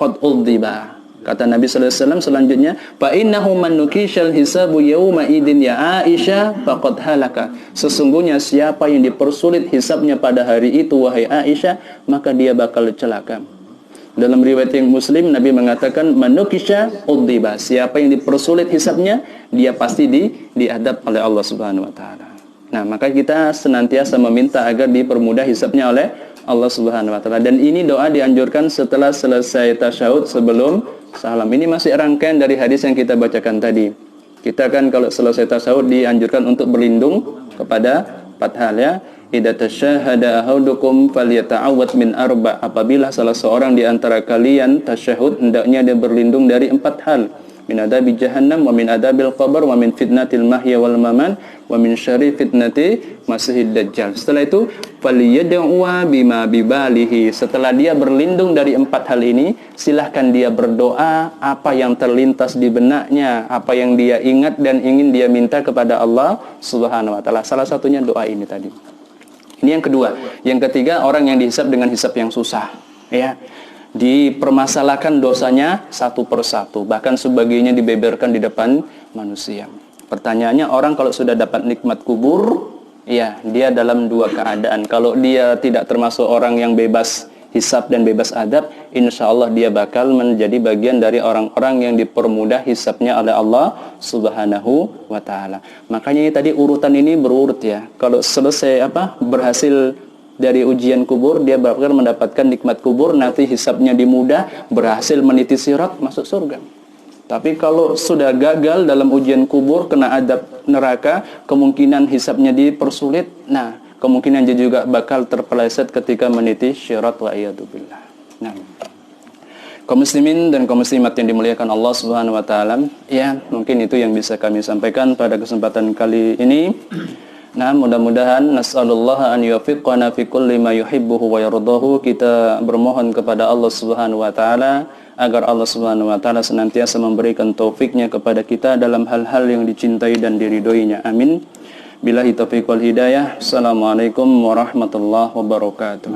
qad udziba. Kata Nabi sallallahu alaihi wasallam selanjutnya, fa innahu man nukishal hisabu yauma idin ya Aisyah faqad halaka. Sesungguhnya siapa yang dipersulit hisabnya pada hari itu wahai Aisyah, maka dia bakal celaka. Dalam riwayat yang Muslim, Nabi mengatakan man nukisha udziba. Siapa yang dipersulit hisabnya, dia pasti diadab oleh Allah Subhanahu wa taala. Nah, maka kita senantiasa meminta agar dipermudah hisabnya oleh Allah Subhanahu wa taala. Dan ini doa dianjurkan setelah selesai tasyahud sebelum salam. Ini masih rangkaian dari hadis yang kita bacakan tadi. Kita kan kalau selesai tasyahud dianjurkan untuk berlindung kepada 4 hal ya. Idza tasyahhada ahadukum falyata'awwad min arba. Apabila salah seorang di antara kalian tasyahud, hendaknya dia berlindung dari 4 hal. Min adabi jahannam wa min adabil qabr wa min fitnatil mahya wal maman wa min syarri fitnati masihid dajjal. Setelah itu faliyad'u bima bibalihi. Setelah dia berlindung dari 4 hal ini, silahkan dia berdoa apa yang terlintas di benaknya, apa yang dia ingat dan ingin dia minta kepada Allah Subhanahu wa taala. Salah satunya doa ini tadi. Ini yang kedua. Yang ketiga, orang yang dihisab dengan hisab yang susah, ya. Dipermasalahkan dosanya satu persatu, bahkan sebagainya dibeberkan di depan manusia. Pertanyaannya, orang kalau sudah dapat nikmat kubur, ya, dia dalam 2 keadaan. Kalau dia tidak termasuk orang yang bebas hisab dan bebas adab, insya Allah dia bakal menjadi bagian dari orang-orang yang dipermudah hisabnya oleh Allah Subhanahu wa taala. Makanya tadi urutan ini berurut ya. Kalau selesai berhasil dari ujian kubur, dia bakal mendapatkan nikmat kubur, nanti hisabnya dimudah, berhasil meniti sirat, masuk surga. Tapi kalau sudah gagal dalam ujian kubur, kena adab neraka, kemungkinan hisabnya dipersulit, nah, kemungkinan dia juga bakal terpeleset ketika meniti syirat wa iyadzubillah. Nah, kaum muslimin dan kaum muslimat yang dimuliakan Allah Subhanahu wa taala, ya, mungkin itu yang bisa kami sampaikan pada kesempatan kali ini. Nah, mudah-mudahan nas'alullah an yuwaffiqana fi kulli ma yuhibbuhu wa yardahu. Kita bermohon kepada Allah Subhanahu wa taala agar Allah Subhanahu wa taala senantiasa memberikan taufiknya kepada kita dalam hal-hal yang dicintai dan diridhoinya. Amin. Billahi taufiq wal hidayah. Assalamualaikum warahmatullahi wabarakatuh.